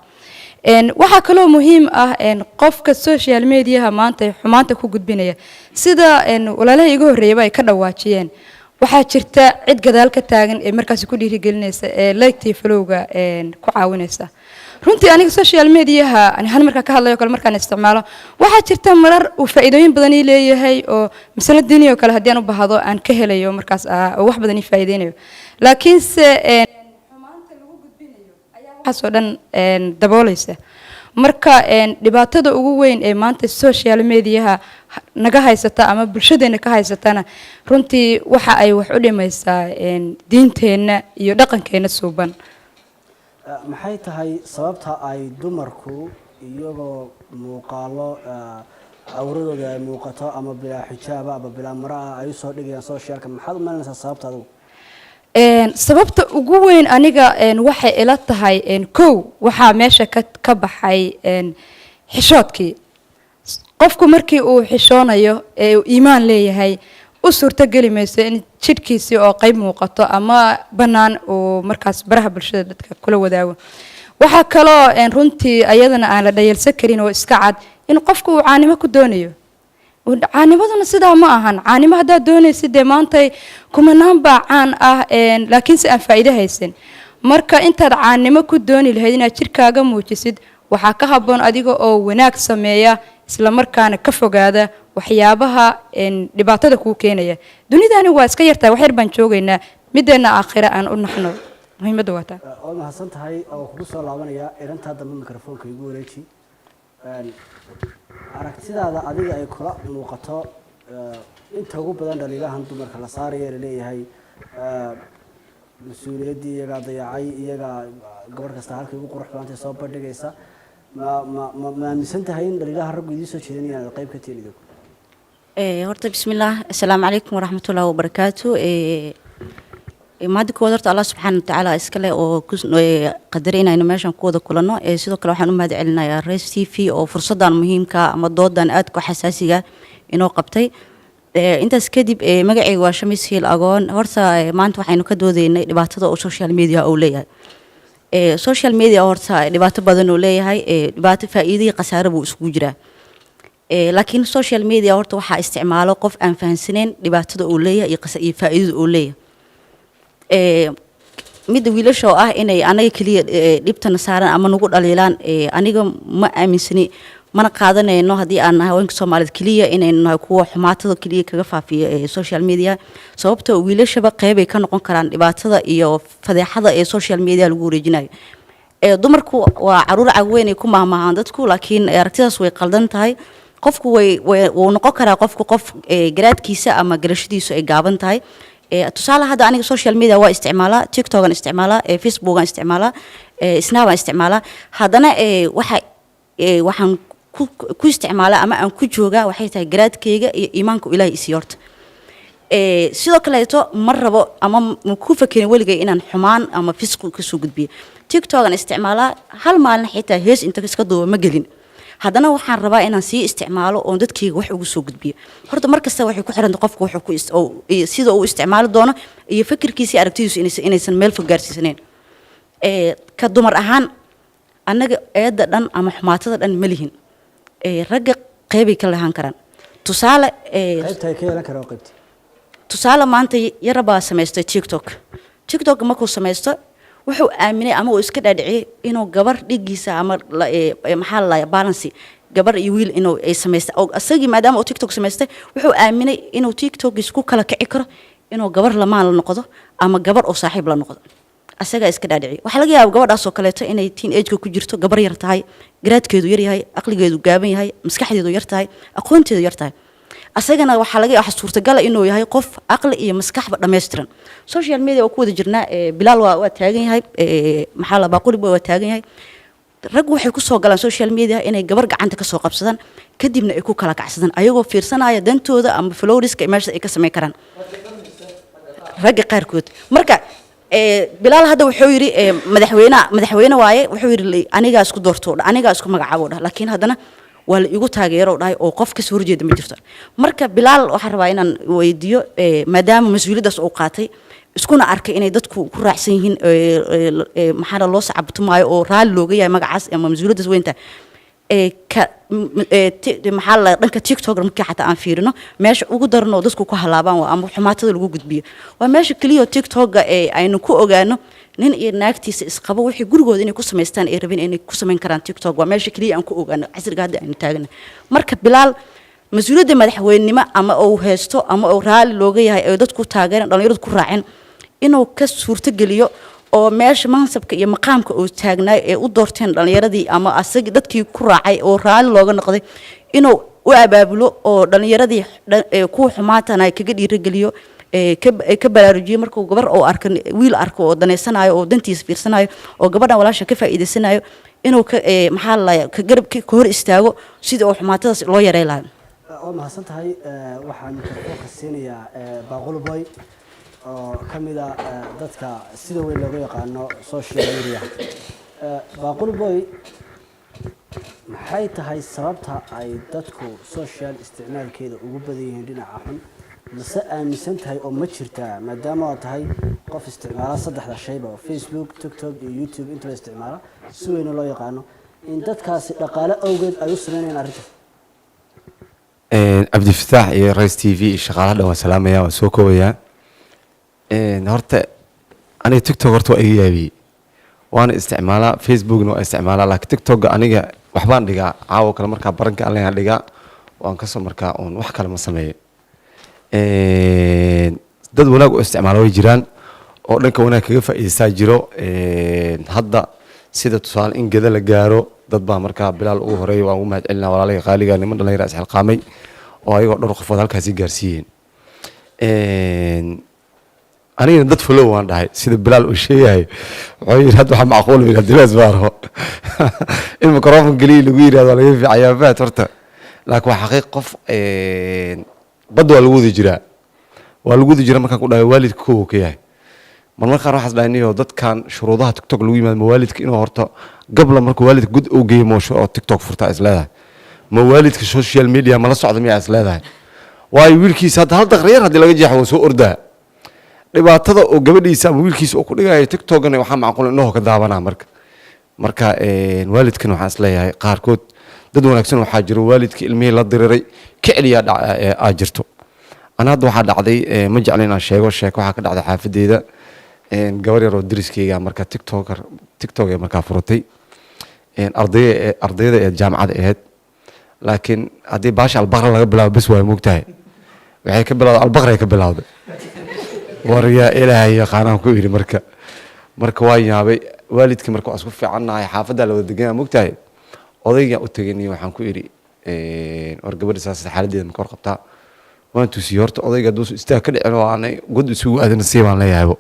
waxa kaloo muhiim ah qofka social mediaha maanta xumaanta ku gudbinaya sida walaalaha iga horeeyay ay ka dhawaajiyeen waxaa jirta cid gadaal ka taagan ee markaasi ku dhiirigelinaysa ee like followga ku caawinaysa runtii aniga social mediaha han markaa ka hadlayo kale markaan isticmaalo waxaa jirta marar uu faa'iidooyin badan ii leeyahay oo masala diini oo kale haddii aan u baahdo aan ka helayo markaas oo wax badan ii faa'iideynayo laakiinse xumaanta lagu gudbinayo ayaa waxaasoo dhan daboolaysa marka dhibaatada ugu weyn ee maanta social mediaha naga haysata ama bulshadeena ka haysatana runtii waxa ay wax u dhimaysaa diinteena iyo dhaqankeena suuban maxay tahay sababta ay dumarku iyagoo muuqaalo awradooda ay muuqato ama bilaa xijaaba ama bilaa mara ay soo dhigayaan socialka maxaad u malaynaysaa sababta adigu sababta ugu weyn aniga waxay ila tahay kow waxaa meesha ka baxay xishoodkii qofku markii uu xishoonayo ee uu iimaan leeyahay u suurtogeli mayso in jidhkiisii oo qayb muuqato ama bannaan uu markaas baraha bulshada dadka kula wadaago waxaa kaloo runtii ayadana aan la dhayalsan karin oo iska cad in qofku uu caanimo ku doonayo caanimaduna sidaa ma ahan caanimo haddaad doonaysid dee maantay kumanaan baa caan ah laakiinse aan faa'iido haysan marka intaad caanimo ku dooni lahayd inaad jidhkaaga muujisid waxaa ka habboon adiga oo wanaag sameeya isla markaana ka fogaada waxyaabaha dhibaatada kuu keenaya dunidani waa iska yartahay wax yar baan joogaynaa middeena aakhira aan u naxno muhiimadda waa taa waad mahadsan tahay oo kugu soo laabanaya irintaa dambe mikrofoonka igu wareeji aragtidaada adiga ay kula muuqato inta ugu badan dhaliilahan dumarka la saaraya laleeyahay mas-uuliyaddii iyagaa dayacay iyagaa gabadh kasta halkay ugu qurux badantay soo bandhigaysa ma aaminsan tahay in dhaliilaha raggu idiin soo jeedin inaad qayb ka tihin idinku horta bismillaah assalaamu calaykum waraxmatullaahi wabarakaatu maadi koowaad horta allah subxaana watacaala iskale oo qadaray inaynu meeshan ku wada kulanno sidoo kale waxaan u mahad celinayaa Race TV oo fursadan muhiimka ama doodan aadka xasaasiga inoo qabtay intaas kadib magacayga waa Shamis Hiil Agoon horta maanta waxaynu ka doodaynay dhibaatada oo social media uu leeyahay social media horta dhibaato badan uu leeyahay dhibaato faa'iido iyo khasaare buu isugu jiraa laakiin social media horta waxaa isticmaalo qof aan fahansaneyn dhibaatada uu leeyahay iyo faa'iidada uu leeyahay midda wiilasha oo ah inay anaga kaliya dhibtana saaran ama nagu dhaliilaan aniga ma aaminsani mana qaadanayno haddii aan nahay haweenka Soomaaliyeed kaliya inaynu nahay kuwa xumaatada kaliya kaga faafiya social media sababtoo wiilashaba qayb ay ka noqon karaan dhibaatada iyo fadeexada ee social media lagu wareejinayo dumarku waa caruur cagweyn ay ku maahmaahaan dadku laakiin aragtidaas way qaldan tahay qofku wuu noqon karaa qofku qof garaadkiisa ama garashadiisu ay gaaban tahay tusaale hadda aniga social media waa isticmaalaa TikTok aan isticmaalaa Facebook aan isticmaalaa Snap aan isticmaalaa haddana waxaan ku isticmaalaa ama aan ku joogaa waxay tahay garaadkayga iyo iimaanka Ilaahay isi horta sidoo kaleeto ma rabo ama ma ku fakirin weligay inaan xumaan ama fisq ka soo gudbiyo TikTok aan isticmaalaa hal maalin xitaa hees inta iska duuba ma gelin haddana waxaan rabaa inaan sii isticmaalo oo dadkayga wax ugu soo gudbiyo horta markasta waxay ku xiran qofku wuxuu sida uu isticmaali doono iyo fikirkiisa aragtidiisu inaysan meel fog gaarsiisanayn ka dumar ahaan annaga eedda dhan ama xumaatada dhan ma lihin ragga qaybay ka lahaan karaan tusaale qaybta ay ka yeelan karaan qaybta tusaale maanta yarabaa samaystay TikTok markuu samaysto wuxuu aaminay ama uu iska dhaadhiciyay inuu gabar dhigiisa ama maxaa la balance gabar iyo wiil inuu ay sameystay oo asagii maadaama uu TikTok samaystay wuxuu aaminay inuu TikTok isku kala kici karo inuu gabar lamaan la noqdo ama gabar oo saaxiib la noqdo asaga iska dhaadhiciyay waxa laga yaabaa gabadhaas oo kaleeto inay teenage-ka ku jirto gabar yar tahay garaadkeedu yar yahay aqligeedu gaaban yahay maskaxdeedu yar tahay aqoonteedu yar tahay asagana waxa laga yaabaa suurtagal inuu yahay qof aqli iyo maskaxba dhameystiran social media oo ku wada jirnaa Bilal waa taagan yahay maxaa la baaquli waa taagan yahay rag waxay ku soo galaan social media inay gabar gacanta ka soo qabsadaan kadibna ay ku kala kacsadaan ayagoo fiirsanaya dantooda ama flowriska meesha ay ka sameyn karaan ragga qaarkood marka Bilal hadda wuxuu yiri madaxweyne waaye wuxuu yiri aniga isku doorto aniga isku magacaabo laakiin haddana waa la igu taageero dhahay oo qof ka soo horjeeda ma jirto marka Bilal waxa rabaa inaan weydiiyo maadaama mas'uuliyadaas uu qaatay iskuna arkay inay dadku ku raacsan yihiin maxaa loo sacabtumaayo oo raali looga yahay magacaas ama mas'uuliyadaas weynta maxaa la dhanka TikTok markii xataa aan fiirino meesha ugu darno dadku ku halaabaan waa ama xumaatada lagu gudbiyo waa meesha kaliya TikTok aynu ku ogaano nin iyo naagtiisa isqabo wixii gurigooda inay ku sameystaan ay rabeen inay ku sameyn karaan TikTok waa meesha kaliya aan ku ogaano casriga hadda aynu taagana marka Bilal mas'uuliyadda madaxweynenimo ama uu haysto ama uu raali looga yahay ay dadku taageeraan dhalinyaradu ku raaceen inuu ka suurto geliyo oo meesha mansabka iyo maqaamka uu taagnaa ee u doorteen dhalinyaradii ama asagii dadkii ku raacay oo raali looga noqday inuu u abaabulo oo dhalinyaradii ku xumaatana kaga dhiirigeliyo ka baraarujiyo markuu gabar oo arko wiil arko oo daneysanayo oo dantiisa fiirsanayo oo gabadhan walaasha ka faa'iideysanayo inuu maxaa la ka garab ka hor istaago sidii oo xumaatadaas loo yareyn lahaa waa mahadsan tahay waxaan mikrofoonka siinayaa Baaqul Boy oo kamid ah dadka sida weyn looga yaqaano social media Baaqul Boy maxay tahay sababta ay dadku social isticmaalkeeda ugu badan yihiin dhinaca xun mase aaminsan tahay oo ma jirtaa maadaama aad tahay qof isticmaala saddexda shayba oo Facebook TikTok iyo YouTube inta la isticmaalo si weyn loo yaqaano in dadkaasi dhaqaale awgeed ay u sameeyaan arrinta عبد الفتاح iyo Race TV shaqaalaha dhan waan salaamayaa waan soo koobayaa horta aniga TikTok horta waa iga yaabiyey waana isticmaalaa Facebookna waa isticmaalaa laakiin TikTok aniga waxbaan dhigaa caawo kale markaa baranka aan dhigaa waan kasoo markaa uun wax kale ma sameeyo dad wanaag u isticmaalo way jiraan oo dhanka wanaag kaga faa'iideystaa jiro hadda sida tusaale in geda la gaaro dad baa markaa bilaal ugu horeeyay waan ugu mahadcelinaa walaalay qaaliga niman dhalinyaro isxilqaamay oo ayagoo dhowr qofood halkaasi gaarsiiyeen anigana dad follow waan dhahay sida bilaal uu sheegahay wuxuu yidhi hadda waxaa macquul min abdilaas baaro in microphone geliya lagu yidhahdo waa laga fiicayaa fahat horta laakiin waa xaqiiq qof badda waa lagu wadi jiraa markaan ku dhahay waalidka kow ka yahay marmar qaar waxaas dhahay niyo dadkan shuruudaha tiktok lagu yimaado ma waalidka inuu horta gabla markuu waalidka gud u geeyo moosho oo tiktok furtaa is leedahay ma waalidka social media mala socda miyaa is leedahay waayo wiilkiisa hadda hal daqiiqo yar haddii laga jeexo waa soo ordaa dhibaatada oo gabadhiisa ama wiilkiisa uu ku dhigayo tiktokna waxaa macquul indhahoo ka daabanaa marka waalidkan waxaan is leeyahay qaarkood dad wanaagsan waxaa jiro waalidka ilmihii la diriray ka celiyaa aa jirto ana hadda waxaa dhacday ma jecla inaan sheeko waxaa ka dhacday xaafadeeda gabar yar oo dariskeyga marka tiktok ee markaa furatay ardayda ee jaamacada ahayd laakiin haddii baasha albaqra laga bilaabo bes waay moogtahay waxay ka bilawday albaqray ka bilawday war yaa ilaahay yaqaanaan ku yidhi marka waa yaabay waalidkii marka waa isku fiicannahay xaafaddaa la wada deganaa moogtahay odaygaan u tegay waxaan ku idhi war gabadha saas xaaladeeda marka hor qabtaa waan tusiyey horta odayga hadduu istaag ka dhicin oo aanay god isugu aadin nasiibaan leeyahaybo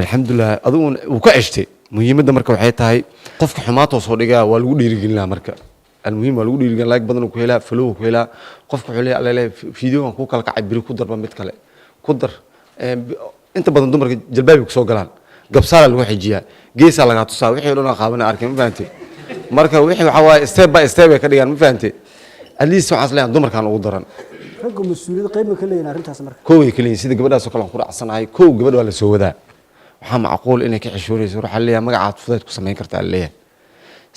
alxamdulilah adiguna wuu ka ceshtay muhiimadda marka waxay tahay qofka xumaatoo soo dhigaa waa lagu dhiirigelinaa marka almuhiim waa lagu dhiirigelin like badan ku helaa follow ku helaa qofka wuxuu leeyahay alele fiidiyogan ku kala kacay biri ku darba mid kale ku dar inta badan dumarka jalbaabay kusoo galaan gabsaala lagu xijiyaa geesaa lagaa tusaa wixii o dhan aa qaabana arkay ma fahantay marka wixii waxaa waaye step by step ay ka dhigaan ma fahantay at least waxaas leeyahay dumarkaan ugu daran ragga mas-uuliyad qayb ma ka leeyihin arrintaas marka kow ay ka leeyihin sida gabadhaasoo kale aan ku dhacsanahay kow gabadh waa la soo wadaa waxaa macquul inay ka xishoonayso waxaa leeyahay magacaad fudeed ku samayn kartaa leeyahay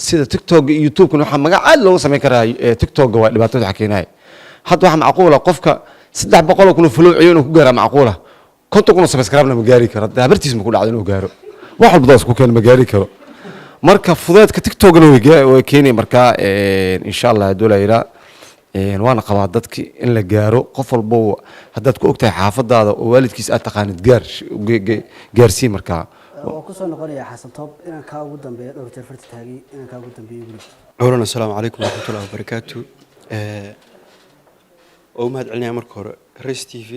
sida tiktok iyo youtube-kana waxaa magac aad loogu samayn karaa tiktok-ga waa dhibaatada waxa keenaya hadda waxaa macquula qofka 300 kun follow ciyo inuu ku gaaraa macquula 50 kun subscribe ma gaari karo habartiis ma ku dhacdo inuu gaaro wax walba daas ku keen ma gaari karo marka fudeedka tiktok-na way keenay marka insha Allah doolayra waana qabaa dadki in la gaaro qof walba haddaad ku ogtahay xaafadaada oo waalidkiis aad taqaanid gaarsii markaa waa ku soo noqonaya xasan toob inaan kaa ugu dambeeyo dhowr jeer farta taagay inaan kaa ugu dambeeyo weli awlan assalaamu calaykum waraxmatullahi wabarakaatu oo mahad celinaya marka hore Race TV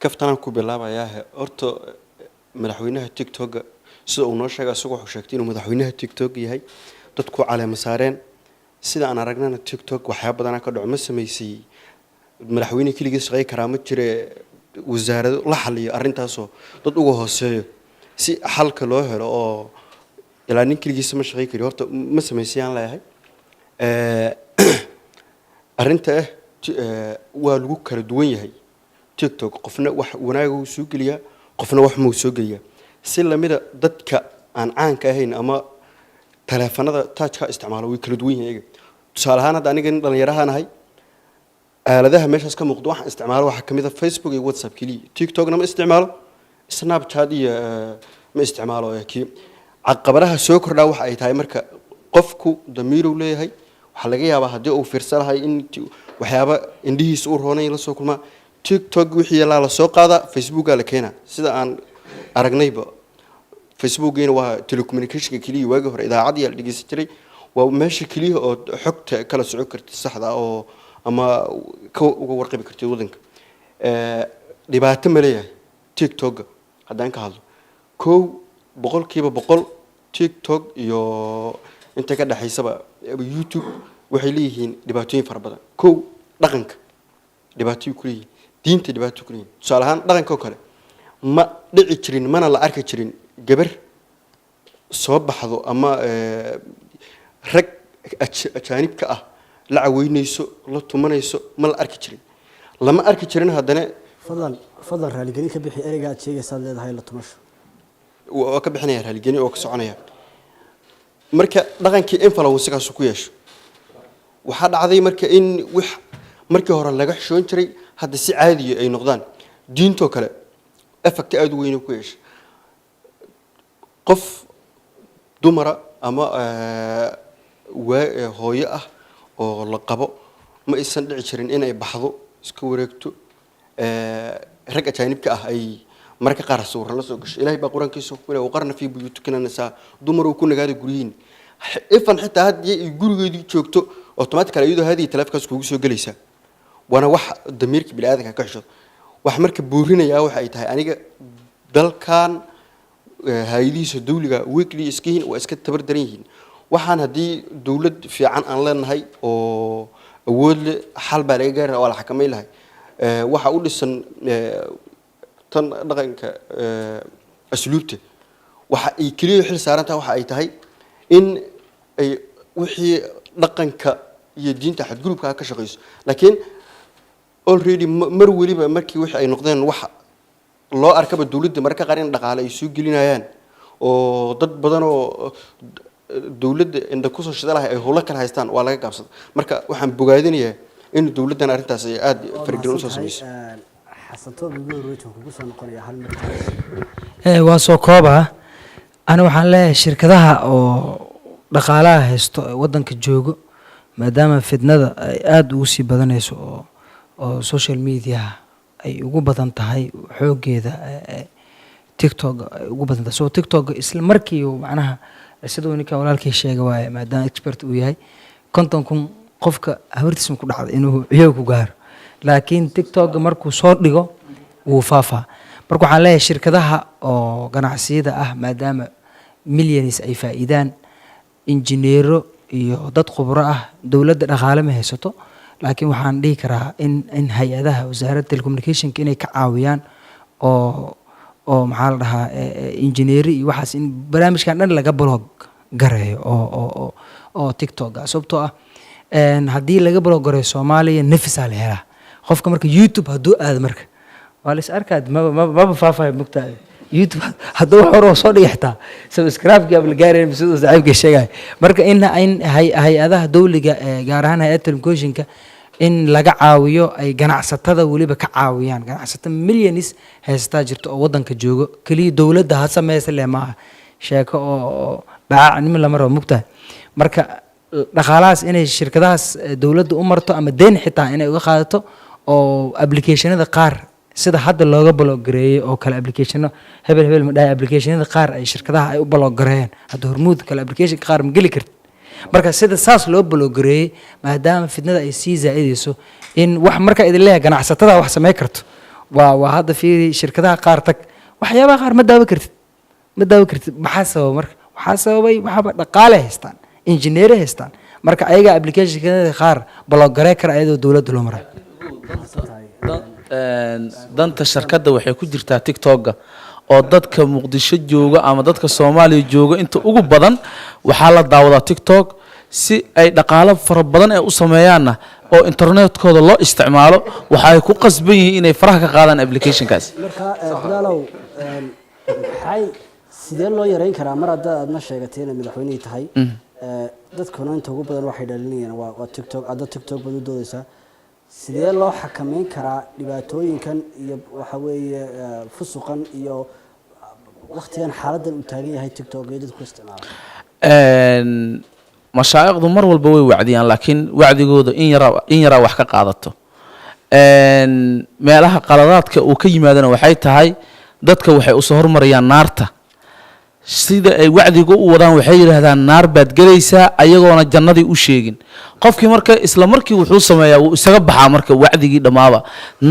kaftanaan ku bilaabayaa horta madaxweynaha tiktok sida uu noo sheegay asagoo wuxuu sheegtay inuu madaxweynaha tiktok yahay dadku caleema saareen sida aan aragnana tiktok waxyaabo badan ka dhaco ma sameysay madaxweyne kaligiis shaqay karaa ma jire wasaarado la xaliyo arrintaasoo dad uga hooseeyo si xalka loo helo oo ilaa nin kaligiis ma shaqay kari horta ma sameysay aan leeyahay arrinta waa lagu kala duwan yahay tiktok qofna wax wanaag uu soo geliyaa qofna wax muu soo geliyaa si lamida dadka aan caanka ahayn ama teleefanada taajka isticmaalo way kala duwan yihiin tusaale ahaan hadda aniga dhalinyarahanahay aaladaha meeshaas ka muuqdo waxaan isticmaalo waxa kamid ah Facebook iyo WhatsApp kaliya TikTokna ma isticmaalo Snapchat iyo ma isticmaalo kii caqabadaha soo kordhaa waxa ay tahay marka qofku damiir uu leeyahay waxa laga yaabaa haddii uu fiirsanahay in waxyaaba indhihiisa uu roonay la soo kulma TikTok wixii la soo qaada Facebook la keena sida aan aragnayba Facebook-gina waa telecommunication kaliya waagi hore idaacadii la dhigeysan jiray waa meesha kaliya oo xogta kala socon kartay saxda oo ama ka uga warqabi kartay wadanka dhibaato ma leeyahay TikTok haddaan ka hadlo kow 100% TikTok iyo inta ka dhaxaysaba YouTube waxay leeyihiin dhibaatooyin fara badan kow dhaqanka dhibaatooyin ku leeyihiin diinta dhibaato ku leeyihiin tusaale ahaan dhaqanka kale ma dhici jirin mana la arki jirin gabar soo baxdo ama rag ajaanibka ah la caweynayso la tumanayso ma la arki jirin lama arki jirin haddana fadlan raaligeli ka bixi ereyga aad sheegaysaad leedahay la tumasho waa ka bixinaya raaligeli oo ka soconaya marka dhaqankii influence-kaas ku yeesho waxaa dhacday marka in wax markii hore laga xishoon jiray hadda si caadi ay noqdaan diinto kale effect aad weyn ku yeesho qof dumara ama hooyo ah oo la qabo ma aysan dhici jirin inay baxdo iska wareegto rag ajaanibka ah ay marka qaar sawirro la soo gasho ilaahay baa quraankiisa ku leeyahay qarna fi buyutukina nisaa dumar uu ku nagaada guriyiin ifan xitaa haddii ay gurigeedii joogto automatically iyadoo hadii taleefankaas kugu soo galaysa wana wax damiirka bini'aadanka ka xisho wax marka buurinaya waxa ay tahay aniga dalkan hay'adihiisa dawliga weekly iskiin waa iska tabar daran yihiin waxaan haddii dawlad fiican aan leenahay oo awood leh xal baa laga gaari oo la xakameyn lahay waxa u dhisan tan dhaqanka asluubta waxa ay kaliya xil saarantaa waxa ay tahay in ay wixii dhaqanka iyo diinta xadgudubka ka shaqeyso laakiin already mar waliba markii wixii ay noqdeen wax loo arkaba dawladda marka qaar in dhaqaale ay soo gelinayaan oo dad badan oo dawladda inda ku soo shidalahay ay howlo kala haystaan waa laga gaabsada marka waxaan bogaadinayaa in dawladdan arrintaas ay aad faragelin u soo samayso xasan toob ugu horeeyay kugu soo noqonaya hal mar waa soo kooba ana waxaan leeyahay shirkadaha oo dhaqaalaha haysto ee wadanka joogo maadaama fidnada ay aad ugu sii badanayso oo social media ay ugu badan tahay xoogeeda TikTok ay ugu badan tahay so TikTok isla markii uu macnaha sidoo ninka walaalkii sheegay waaye maadaama expert uu yahay konton kun qofka habartiisa ku dhacday inuu ciyaw ku gaaro laakiin TikTok markuu soo dhigo wuu faafaa marka waxaan leeyahay shirkadaha oo ganacsiyada ah maadaama millions ay faa'iidaan injineero iyo dad khubro ah dawladda dhaqaale ma haysato laakiin waxaan dhihi karaa in hay-adaha wasaaradda telecommunicationka inay ka caawiyaan oo maxaa la dhahaa injineeri iyo waxaas in barnaamijkan dhan laga blog gareeyo oo TikTok ah sababtoo ah haddii laga blog gareeyo Soomaaliya nafisaa la helaa qofka marka YouTube hadduu aado marka waa la is arkaad maba faafayo mugtahay YouTube hadduu hore soo dhigtaa subscribe-ka la gaareen sidoo saaxiibka sheegay marka in hay-adaha dawliga gaar ahaan hay-adda telecommunicationka in laga caawiyo ay ganacsatada waliba ka caawiyaan ganacsato millions haystaa jirto oo wadanka joogo kaliya dawladda ha sameeysa leemaha sheeko oo baacnimo lama rabo mugtahay marka dhaqaalahaas inay shirkadahaas dawladda u marto ama deyn xitaa inay uga qaadato oo applicationada qaar sida hadda looga blog gareeyay oo kale applicationo hebel ma dhahay applicationada qaar ay shirkadaha ay u blog gareeyaan hadda hormuud kale application qaar ma geli kartid marka sida saas loo blog gareeyay maadaama fidnada ay sii zaa'idayso in wax marka idin leeyahay ganacsatada wax sameey karto waa hadda fiiri shirkadaha qaar tag waxyaabaha qaar ma daawo kartid maxaa sababa marka waxaa sababay waxaba dhaqaale haystaan injineer haystaan marka ayaga applicationada qaar blog garee kara ayadoo dawladda loo maray danta shirkadda waxay ku jirtaa TikTok-ga oo dadka Muqdisho jooga ama dadka Soomaaliya jooga inta ugu badan waxaa la daawadaa TikTok si ay dhaqaale fara badan ay u sameeyaanna oo internetkooda loo isticmaalo waxa ay ku qasban yihiin inay faraha ka qaadaan application-kaas marka bilaalow maxay sidee loo yareyn karaa mar hadda aadna sheegatay inay madaxweynaha tahay dadkuna inta ugu badan waxay dhalinayaan waa TikTok adda TikTok bad u doodaysaa sidee loo xakameyn karaa dhibaatooyinkan iyo waxa weeye fusuqan iyo waqtigan xaaladdan uu taagan yahay TikTok ee dadku isticmaalaan mashaayikhdu mar walba way wacdiyaan laakiin wacdigooda in yara wax ka qaadato meelaha qaladaadka uu ka yimaadana waxay tahay dadka waxay u soo hormarayaan naarta sida ay wacdiga u wadaan waxay yiraahdaan naar baad galaysaa ayagoona jannadii u sheegin qofkii marka isla markii wuxuu sameeyaa uu isaga baxaa marka wacdigii dhamaaba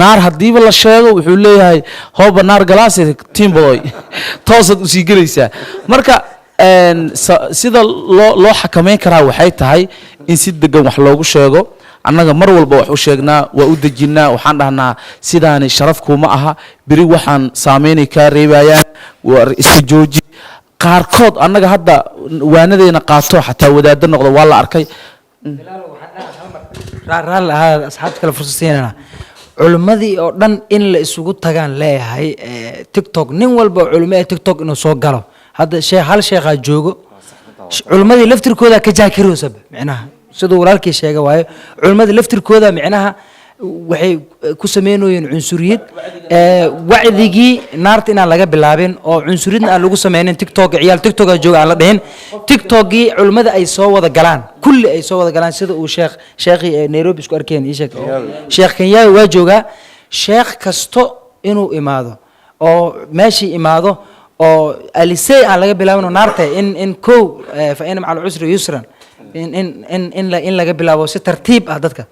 naar hadiiba la sheego wuxuu leeyahay hooba naar galaasi tiimboy toosad u sii galaysaa marka sida loo xakameyn karaa waxay tahay in si degan wax loogu sheego annaga mar walba wax u sheegnaa waa u dejinaa waxaan dhahnaa sidaani sharafku ma aha biri waxaan saameynay ka reebayaan waa iska jooji qaarkood annaga hadda waanadeena qaato xataa wadaado noqdo waa la arkay asxaabta kale fursad siinana culimadii oo dhan in la isugu tagaan leeyahay TikTok nin walba culimo ee TikTok inuu soo galo hadda hal sheekha joogo culimadii laftirkooda ka jaakiroosa macnaha sidoo walaalkii sheegay waayo culimadii laftirkooda macnaha waxay ku sameynayeen cunsuriyad wacdigii naarta inaan laga bilaabin oo cunsuriyadna aan lagu sameynin tiktok ciyaal tiktok jooga aan la dhihin tiktokii culimmada ay soo wada galaan kulli ay soo wada galaan sida uu sheekhi Nairobi isku arkeen sheekh Kenyawi waa joogaa sheekh kasto inuu imaado oo meeshii imaado oo alisay aan laga bilaabin naarta in kow fa in macal usri yusran in laga bilaabo si tartiib ah dadka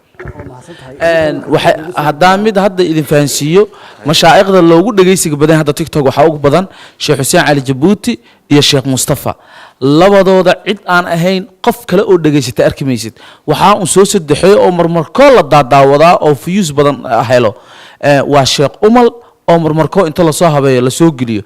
haddaan mid hadda idin fahansiiyo mashaa'ikhda loogu dhegeysiga badan hadda tiktok waxaa ugu badan sheekh xuseen cali jabuuti iyo sheekh mustafa labadooda cid aan ahayn qof kale oo dhegeysata arki maysid waxaa un soo saddexeeyo oo marmarkoo la daadaawadaa oo views badan helo waa sheekh umal oo marmarkoo inta lasoo habeeyo lasoo geliyo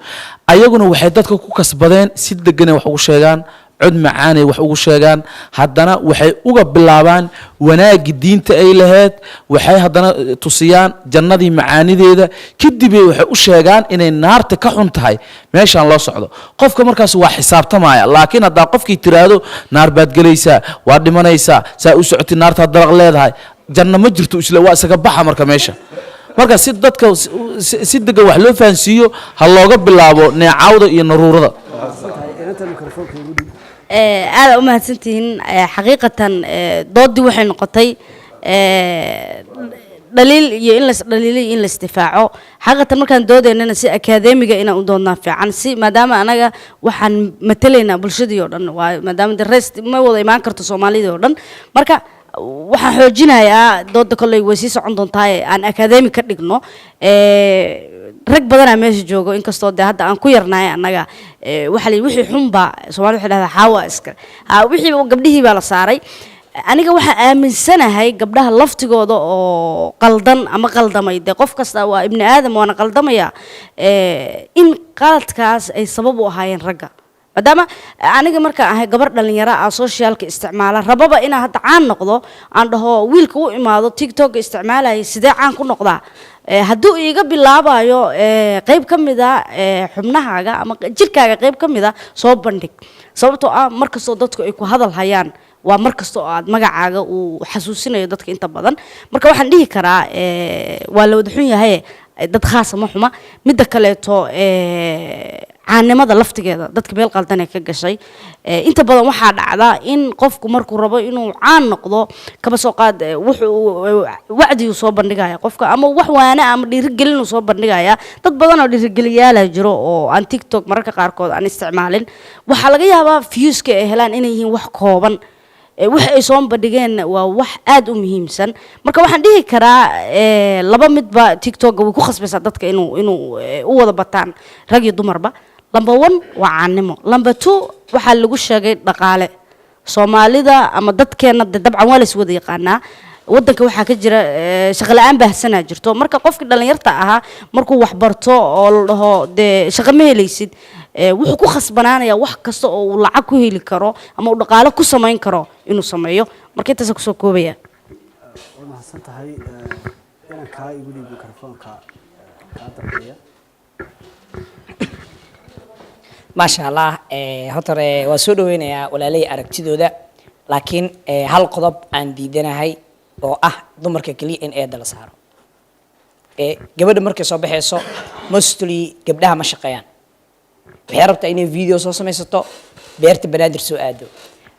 ayaguna waxay dadka ku kasbadeen si deganay wax ugu sheegaan cod macaanay wax ugu sheegaan haddana waxay uga bilaabaan wanaagii diinta ay lahayd waxay haddana tusiyaan jannadii macaanideeda kadib waxay u sheegaan inay naarta ka xun tahay meeshaan loo socdo qofka markaas waa xisaabtamaya laakiin haddaa qofkii tiraahdo naar baad gelaysaa waa dhimanaysaa saa u socotay naartaad dalaq leedahay janno ma jirto isla waa isaga baxa marka meesha marka si dadka si degan wax loo fahansiiyo ha looga bilaabo neecawda iyo naruurada aada u mahadsantihiin xaqiiqatan doodii waxay noqotay dhaliil iyo in las dhaliilay in la isdifaaco xaqiiqatan markaan doodaynana si akadeemiga inaan u doodnaa fiican si maadaama anaga waxaan matalaynaa bulshadii oo dhan waa maadaama de rest ma wada imaan karto soomaalidii oo dhan marka waxaan xoojinayaa dooda kolley way sii socon doontaa aan akadeemi ka dhigno rag badanaa meesha joogo inkastoo dee hadda aan ku yarnahay annaga waxa la wixii xunba Soomaalidu waxay dhahdaa xaawa iska wixii gabdhihii baa la saaray aniga waxaan aaminsanahay gabdhaha laftigooda oo qaldan ama qaldamay dee qof kasta waa ibni aadam waana qaldamaya in qaladkaas ay sabab u ahaayeen ragga maadaama aniga markaan ahay gabar dhalinyaro ah socialka isticmaala rababa inaan hadda caan noqdo aan dhaho wiilka u imaado tiktok isticmaalaya sidee caan ku noqdaa hadduu iiga bilaabayo qayb ka mid a xubnahaaga ama jirkaaga qayb ka mid a soo bandhig sababtoo ah markastoo dadku ay ku hadal hayaan waa markastoo aad magacaaga uu xasuusinayo dadka inta badan marka waxaan dhihi karaa waa la wada xun yahay dad khaasa ma xuma midda kaleeto caanimada laftigeeda dadka meel qaldan ay ka gashay inta badan waxaa dhacda in qofku markuu rabo inuu caan noqdo kaba soo qaad wuxuu wacdigu soo bandhigaya qofka ama wax waana ama dhiirigelin uu soo bandhigaya dad badan oo dhiirigeliyaala jiro oo aan tiktok mararka qaarkood aan isticmaalin waxaa laga yaabaa viewska ay helaan inay yihiin wax kooban wax ay soo bandhigeen waa wax aad u muhiimsan marka waxaan dhihi karaa laba midba tiktok way ku khasbaysaa dadka inuu u wada bataan rag iyo dumarba number 1 waa caanimo number 2 waxaa lagu sheegay dhaqaale Soomaalida ama dadkeena dabcan waa la is wada yaqaanaa wadanka waxaa ka jira shaqo la'aan baahsanaa jirto marka qofkii dhalinyarta ahaa markuu wax barto oo la dhaho dee shaqo ma helaysid wuxuu ku khasbanaanayaa wax kasta oo uu lacag ku heli karo ama uu dhaqaale ku samayn karo inuu sameeyo marka intaas ku soo koobaya waa mahadsan tahay inaan kaa igu dhiib mikrofoonka kaa dambeeya maasha allah horta waa soo dhaweynayaa walaalay aragtidooda laakiin hal qodob aan diidanahay oo ah dumarka kaliya in eeda la saaro gabadha markay soo baxayso mostly gabdhaha ma shaqeeyaan waxay rabtaa inay video soo samaysato beerta banaadir soo aado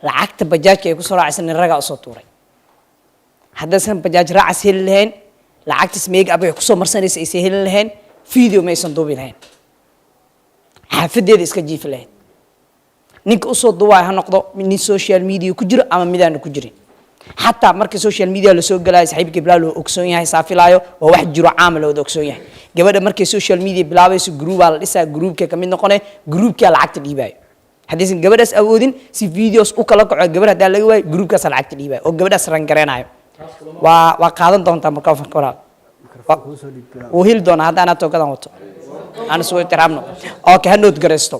lacagta bajaajka ay ku soo raacaysan raga soo tuuray haddaysan bajaaj raacas heli lahayn lacagtas meeg abay ku soo marsanaysa ay heli lahayn video ma aysan duubi lahayn xaafadeeda iska jiifi lahayd ninka usoo duwaay ha noqdo nin social media ku jiro ama midaan ku jirin حتى مركز سوشيال ميديا لسوق جلاس حبيب قبله أكسونيا هاي سافلايو وواحد جرو عامل له أكسونيا قبل مركز سوشيال ميديا بلاوي سو جروب على لسه جروب كمان نقول جروب كالعكت اللي باي حديث قبل أس أودين سي فيديوز وكلاك قبل هذا اللي هو جروب كالعكت اللي باي وقبل أس رنجرين عيو وقادن دون تام كافن كورا وهيل دون هذا أنا توكل دون أنا سوي ترامنو أوكي هنود جرستو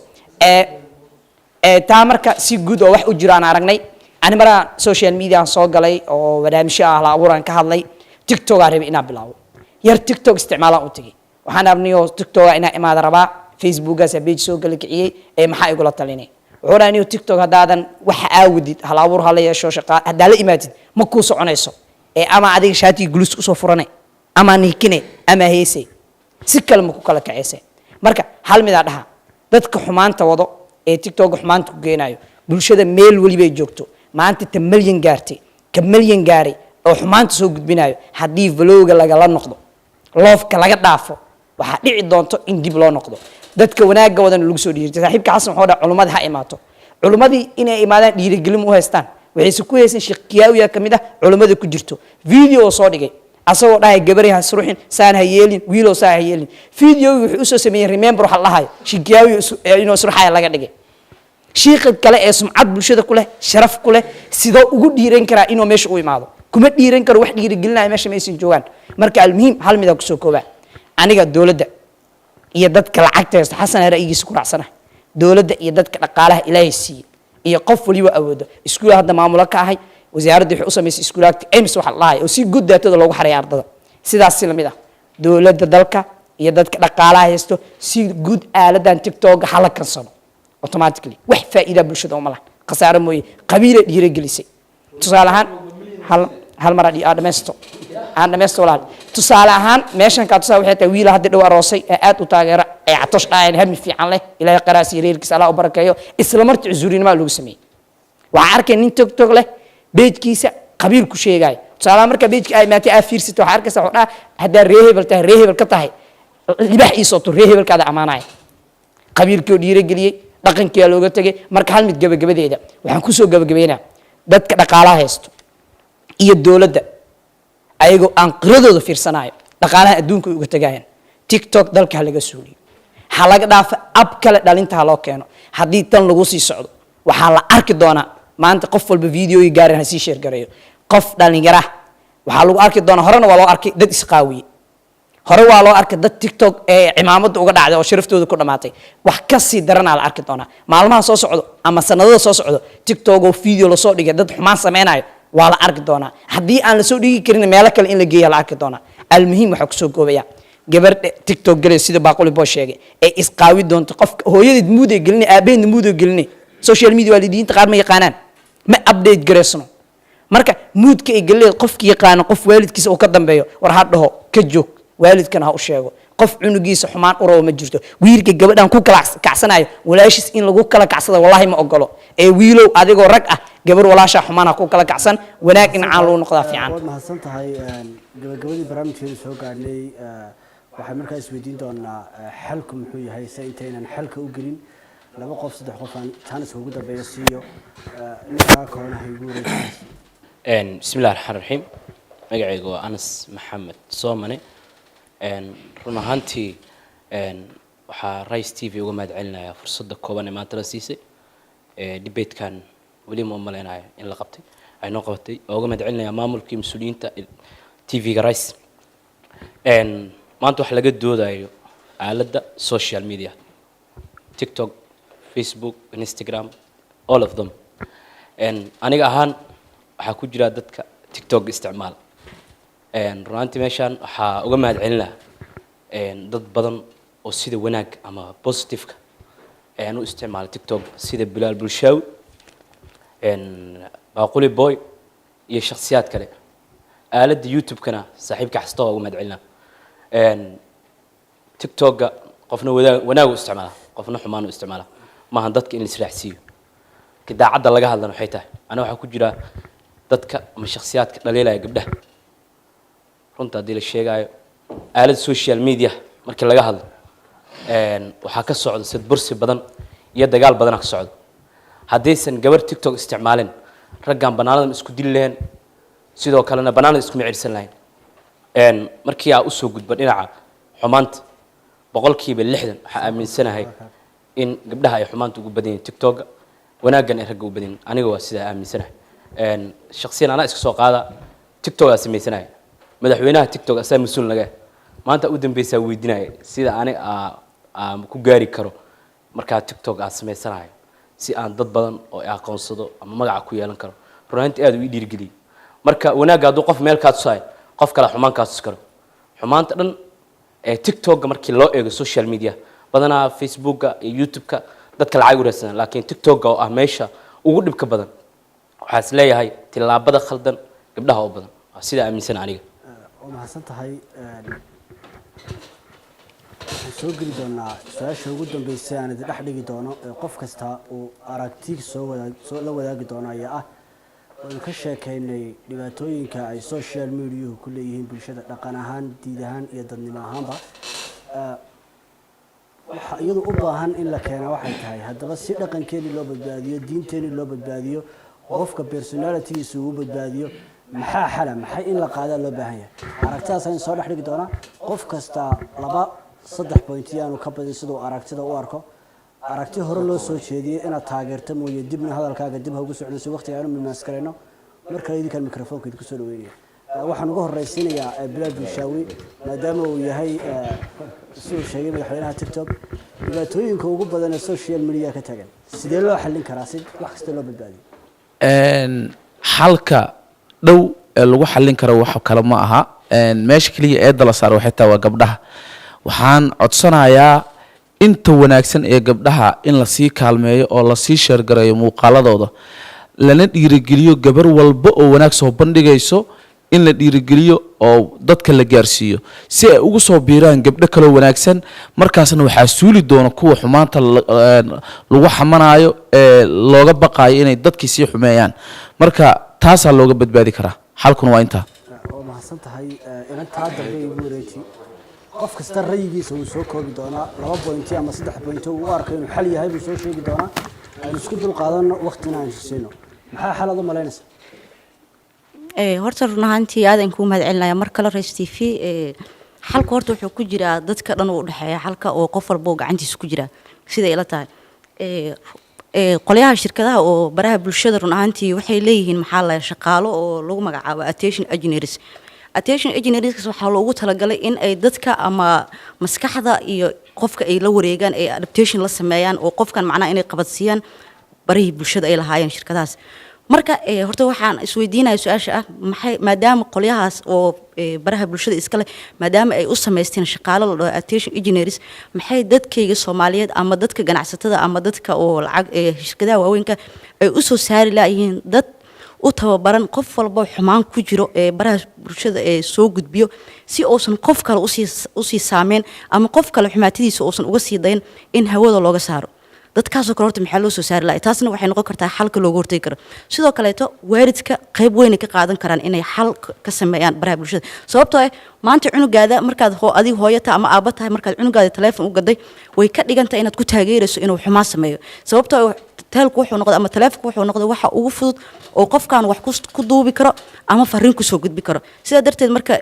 تامرك سي جود وواحد أجران عرقني أنا مرة سوشيال ميديا صوت علي أو برامج على أوران كهذلي تيك توك عربي إنا بلاو ير تيك توك استعماله أوتجي وحنا بنيو تيك توك إنا إما دربا فيسبوك سبيج سوق لك إيه محا يقول التليني عورانيو تيك توك هذا وحاودي هلا أور هلا يشوش هذا لا إماتين مكوس عنيسو إيه أما عادي شاتي جلوس صفراني ama niikine ama heese si kale ma ku kala kacayse marka hal mid dhaha dadka xumaanta wado ee tiktok xumaanta ku geenayo bulshada meel waliba ay joogto maanta ta milyan gaartay ka milyan gaaray oo xumaanta soo gudbinayo haddii vlogga lagala noqdo loofka laga dhaafo waxaa dhici doonto in dib loo noqdo dadka wanaagga wadan lagu soo dhiirtay saaxiibka xasan wuxuu dhahay culimada ha imaato culimadii inay imaadaan dhiirigelin u haystaan waxayse ku haysan sheekh kiyaawiya ka mid ah culimada ku jirto video soo dhigay asagoo dhahay gabari ha suruxin saan ha yeelin wiilow saa ha yeelin videogi wuxuu usoo sameeyey remember waxa lahayo sheekh kiyaawiya inuu suruxaya laga dhigay sheekh kale ee sumcad bulshada ku leh sharaf ku leh sidoo ugu dhiiran karaa inuu meesha u imaado kuma dhiiran karo wax dhiirigelinaya meesha ma aysan joogaan marka almuhiim hal mid aan kusoo koobaa aniga dowladda iyo dadka lacagta haysta xasan ra'yigiisa ku raacsana dowladda iyo dadka dhaqaalaha ilaahay siiyey iyo qof waliba awoodo iskuul hadda maamulo ka ahay wasaaradda waxay u samaysay iskuulaadka AIMS waxa la dhahay oo si guud daatada loogu xareeyo ardada sidaas si lamid ah dowladda dalka iyo dadka dhaqaalaha haysto si guud aaladan TikTok hala kansano automatically wax faa'iido bulshada uma laha khasaare mooyee qabiil dhiirigelisay tusaale ahaan hal mar aan dhamaysto walaal tusaale ahaan meeshan ka tusaale waxay tahay wiil hadda dhow aroosay ee aad u taageera ee catosh dhaayeen hami fiican leh ilaahay qaraasi reerkiisa Allah u barakeeyo isla martii cusurinimo lagu sameeyay waxa arkay nin TikTok leh beejkiisa qabiil ku sheegay tusaale marka beejka ay maatay afiirsato waxa arkaysa waxa hadda reehebel ka tahay libax iisoo to reehebelkaada amaanay qabiilkii dhiirigeliyay dhaqankii looga tagay marka hal mid gabagabadeeda waxaan ku soo gabagabeynaa dadka dhaqaalaha haysto iyo dowladda ayagoo aan qiradooda fiirsanayo dhaqaalaha adduunka uga tagayaan TikTok dalka laga suuliyo ha laga dhaafo ab kale dhalinta loo keeno haddii tan lagu sii socdo waxaa la arki doonaa maanta qof walba videoyi gaaran ha sii share gareeyo qof dhalinyara waxaa lagu arki doonaa horena waa loo arkay dad isqaawiye hore waa loo arkay dad TikTok ee cimaamada uga dhacday oo sharaftooda ku dhamaatay wax ka sii daranaa la arki doonaa maalmaha soo socdo ama sanadada soo socdo TikTok oo video la soo dhigay dad xumaan sameynayo waa la arki doonaa haddii aan la soo dhigi karin meelo kale in la geeyo la arki doonaa almuhiim waxa ku soo goobaya gabadha TikTok galay sida baaquli boo sheegay ee isqaawi doonto qof hooyadeed muuday gelinay aabaheed muuday gelinay social media waalidiinta qaar ma yaqaanaan ma update gareysno marka moodka ay galay qofkii yaqaan qof waalidkiisa oo ka dambeeyo war ha dhaho ka joog waalidkana ha u sheego qof cunugiisa xumaan u rabo ma jirto wiilka gabadhan ku kala kacsanayo walaashiis in lagu kala kacsado wallahi ma ogolo ee wiilow adigoo rag ah gabar walaasha xumaan ku kala kacsan wanaag in aan loo noqdaa fiican waad mahadsan tahay gabagabadii barnaamijkeenu soo gaarnay waxaan markaa isweydiin doonaa xalku muxuu yahay si intaynan xalka u gelin laba qof saddex qof aan chance ugu dambeeyo siiyo ninkaa kalena ha igu wareejiyay bismillahi raxmaani raxiim magacaygu waa Anas Maxamed Soomane run ahaantii waxaa Rise TV uga mahadcelinayaa fursadda kooban ee maanta la siisay debate-kan weli ma maleynayo in la qabtay ay noo qabatay oo uga mahadcelinayaa maamulkii mas'uuliyiinta TV-ga Rise maanta wax laga doodayo aaladda social media TikTok Facebook Instagram all of them aniga ahaan waxaa ku jira dadka TikTok isticmaal runtii meeshan waxaa uga mahadcelinaa dad badan oo sida wanaag ama positive-ka u isticmaala TikTok sida Bilal Bulshaawi baaquli boy iyo shakhsiyaad kale aaladda YouTube-kana saaxiibka xasta uga mahadcelinaa TikTok-ga qofna wanaag u isticmaala qofna xumaan u isticmaala maahan dadka in la israacsiiyo kidaacadda laga hadlana waxay tahay ana waxaa ku jira dadka ama shakhsiyaadka dhaliilaya gabdhaha runta haddii la sheegayo aalad social media markii laga hadlo waxaa ka socda sid bursi badan iyo dagaal badan ka socda haddaysan gabar TikTok isticmaalin raggan banaanadan isku dili lahayn sidoo kalena banaanada isku micirsan lahayn markii aa usoo gudba dhinaca xumaanta boqolkiiba 60 waxaa aaminsanahay in gabdhaha ay xumaanta ugu badan yihiin TikTok wanaaggan ay ragga u badan aniga waa sidaa aaminsanahay shakhsiyan ana iska soo qaada TikTok aa sameysanahay madaxweynaha TikTok asaa mas'uul naga maanta u dambeeyay weydiinaya sida aniga aan ku gaari karo marka TikTok aa sameysanahay si aan dad badan oo aqoonsado ama magac ku yeelan karo runtii aad u dhiirigeliyo marka wanaagga hadduu qof meel ka tusay qof kale xumaan ka tusi karo xumaanta dhan ee TikTok markii loo eego social media badanaa Facebook-ga iyo YouTube-ka dadka lacag u raadsan laakiin TikTok oo ah meesha ugu dhibka badan waxaa is leeyahay tilaabada khaldan gabdhaha oo badan sida aaminsan aniga oo mahadsan tahay waxaan soo geli doonaa su-aasha ugu dambeysay aan idin dhex dhigi doono ee qof kasta uu aragti la wadaagi doono ayaa ah waan ka sheekaynay dhibaatooyinka ay social mediahu ku leeyihiin bulshada dhaqan ahaan diid ahaan iyo dadnimo ahaanba waxa iyadu u baahan in la keena waxay tahay haddaba si dhaqankeeni loo badbaadiyo diinteeni loo badbaadiyo qofka personalitygiisa uu badbaadiyo maxaa xala maxay in la qaadaa loo baahan yahay aragtidaas ayaan soo dhex dhigi doonaa qof kasta 2-3 point yaanu ka badin sidoo aragtida u arko aragti hore loo soo jeediyay inaad taageerto mooye dibna hadalkaaga dib ugu socodsiin waqtiga aanu mimaaskareyno marka idinkan mikrofoonka idinku soo dhaweynaya waxaan ugu horeysiinayaa Bilal Bishawi maadaama uu yahay soo sheegay madaxweynaha TikTok dhibaatooyinka ugu badan ee social media ka tagan sidee loo xallin karaa si wax kasta loo badbaadiyo xalka dhow ee lagu xallin karo wax kale ma aha meesha kaliya ee dala saar waxay taa waa gabdhaha waxaan codsanayaa inta wanaagsan ee gabdhaha in la sii kaalmeeyo oo la sii share gareeyo muuqaaladooda lana dhiirigeliyo gabar walba oo wanaag soo bandhigayso in la dhiirigeliyo oo dadka la gaarsiiyo si ay ugu soo biiraan gabdho kale wanaagsan markaasna waxaa suuli doona kuwa xumaanta lagu xamanaayo ee looga baqaayo inay dadkii sii xumeeyaan marka taasaa looga badbaadi karaa xalkuna waa intaa oo mahadsan tahay inantaa dambe igu wareeji qof kasta rayigiisa uu soo koobi doonaa 2 point ama 3 point uu arko inuu xal yahay buu soo sheegi doonaa aan isku dul qaadano waqtina aan siino maxaa xalad u malaynaysaa horta run ahaantii aadan ku mahadcelinayaa mar kale Rays TV xalka horta wuxuu ku jiraa dadka dhan u dhaxeeya xalka oo qof walba oo gacantiisa ku jira sida ila tahay qolyaha shirkadaha oo baraha bulshada run ahaantii waxay leeyihiin maxaa la shaqaalo oo lagu magacaabo attention engineers waxaa loogu talagalay in ay dadka ama maskaxda iyo qofka ay la wareegaan ay adaptation la sameeyaan oo qofkan macnaha inay qabadsiiyaan barihii bulshada ay lahaayeen shirkadahaas marka horta waxaan isweydiinayaa su'aasha ah maxay maadaama qolyahaas oo baraha bulshada iska leh maadaama ay u sameysteen shaqaale la dhaho attention engineers maxay dadkayga Soomaaliyeed ama dadka ganacsatada ama dadka oo lacag shirkadaha waaweynka ay u soo saari laayihiin dad u tababaran qof walba xumaan ku jiro ee baraha bulshada ee soo gudbiyo si uusan qof kale u sii saameyn ama qof kale xumaatadiisa uusan uga sii dayn in hawada looga saaro dadkaas oo kale horta maxaa loo soo saari lahaa taasna waxay noqon kartaa xalka looga hortagi karo sidoo kaleeto waalidka qayb weyn ka qaadan karaan inay xal ka sameeyaan baraha bulshada sababtoo ah maanta cunugaada markaad adiga hooyata ama aabba tahay markaad cunugaada telefoon u gaday way ka dhigantaa inaad ku taageerayso inuu xumaan sameeyo sababtoo ah telku wuxuu noqday ama telefoonku wuxuu noqday waxa ugu fudud oo qofkan wax ku duubi karo ama fariin ku soo gudbi karo sida darteed marka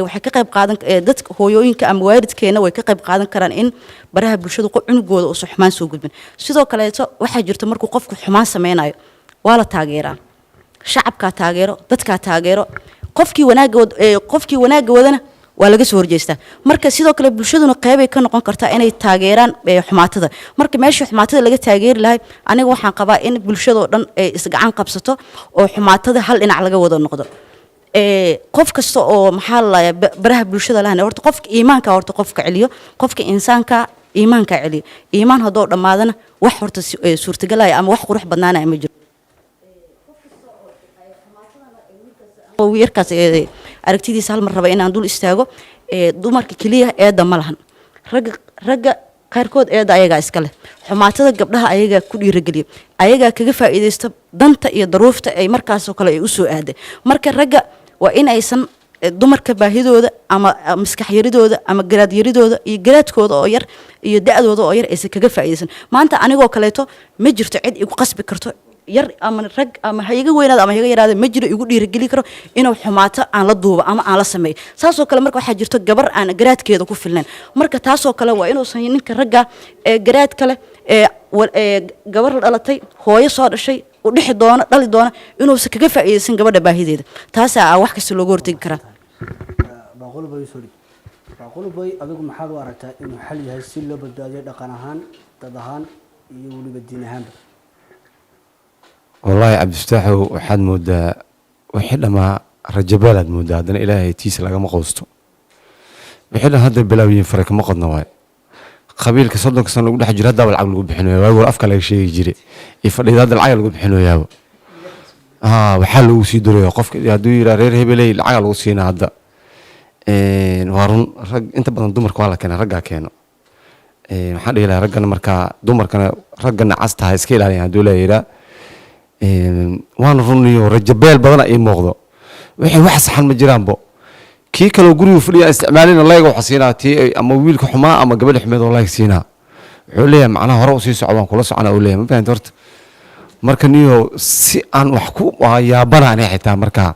waxay ka qayb qaadan dadka hooyooyinka ama waalidkeena way ka qayb qaadan karaan in baraha bulshada cunugooda oo xumaan soo gudbin sidoo kale waxa jirta markuu qofku xumaan sameynayo waa la taageeraa shacabka taageero dadka taageero qofkii wanaaga wadana waa laga soo horjeestaa marka sidoo kale bulshaduna qayb ay ka noqon kartaa inay taageeraan xumaatada marka meesha xumaatada laga taageeri lahay aniga waxaan qabaa in bulshada oo dhan ay isgacan qabsato oo xumaatada hal dhinac laga wada noqdo qof kasta oo maxaa la baraha bulshada lahana horta qofka iimaanka horta qofka celiyo qofka insaanka iimaanka celiyo iimaan hadoo dhamaadana wax horta suurtagalaya ama wax qurux badnaanaya ma jiro yarkaas aragtidiisa hal mar raba inaan dul istaago dumarka kaliya eeda ma lahan ragga qaarkood eeda ayagaa iska leh xumaatada gabdhaha ayagaa ku dhiirageliya ayagaa kaga faa'iidaysta danta iyo daruufta ay markaasoo kale ay u soo aaday marka ragga waa in aysan dumarka baahidooda ama maskax yaridooda ama garaad yaridooda iyo garaadkooda oo yar iyo da'dooda oo yar aysan kaga faa'iidaysan maanta anigoo kaleeto ma jirto cid igu qasbi karto yar ama rag ama hayiga weynaad ama hayiga yaraada ma jiro igu dhiirigeli karo inuu xumaato aan la duubo ama aan la sameeyo saasoo kale marka waxaa jirto gabar aan garaadkeeda ku filnayn marka taasoo kale waa inuusan ninka ragga garaad kale gabar la dhalatay hooyo soo dhashay u dhixi doona dhali doona inuusan kaga faa'iidaysan gabadha baahideeda taasaa wax kasta looga hortagi karaa baaqulubay adigu maxaad u aragtaa inuu xal yahay si loo badbaadiyo dhaqan ahaan dad ahaan iyo weliba diin ahaanba والله عبد الفتاح وحد مودا وحنا ما رجبالد مودا هذا إلهي تيس لقى مقوستو بحنا هذا البلاويين فرق ما قدنا واي قبيل كصدق كسر نقول حجر هذا والعقل يقول بحنو يا ويقول أفكار لك شيء يجري يفرد هذا العقل يقول بحنو يا وحلو وسيدرو يقف يا دوير رير هبلي العقل وسينا هذا waa run rag inta badan dumarka waa la keena raggaa keeno waxaan dhihi lahaa raggana markaa dumarkana raggana casta ha iska ilaaliyan hadduu leeyahaa waana run iyo rajabeel badana ii muuqdo wixii wax saxan ma jiraanbo kii kaloo gurigu fadhiya isticmaalina layga waxa siinaa tii ama wiilka xumaa ama gabadha xumeed oo layg siinaa wuxuu leeyahay macnaha hore usii socdaan kula socona uu leeyahay ma fahanti horta marka niyo si aan wax ku yaabanaanay xitaa markaa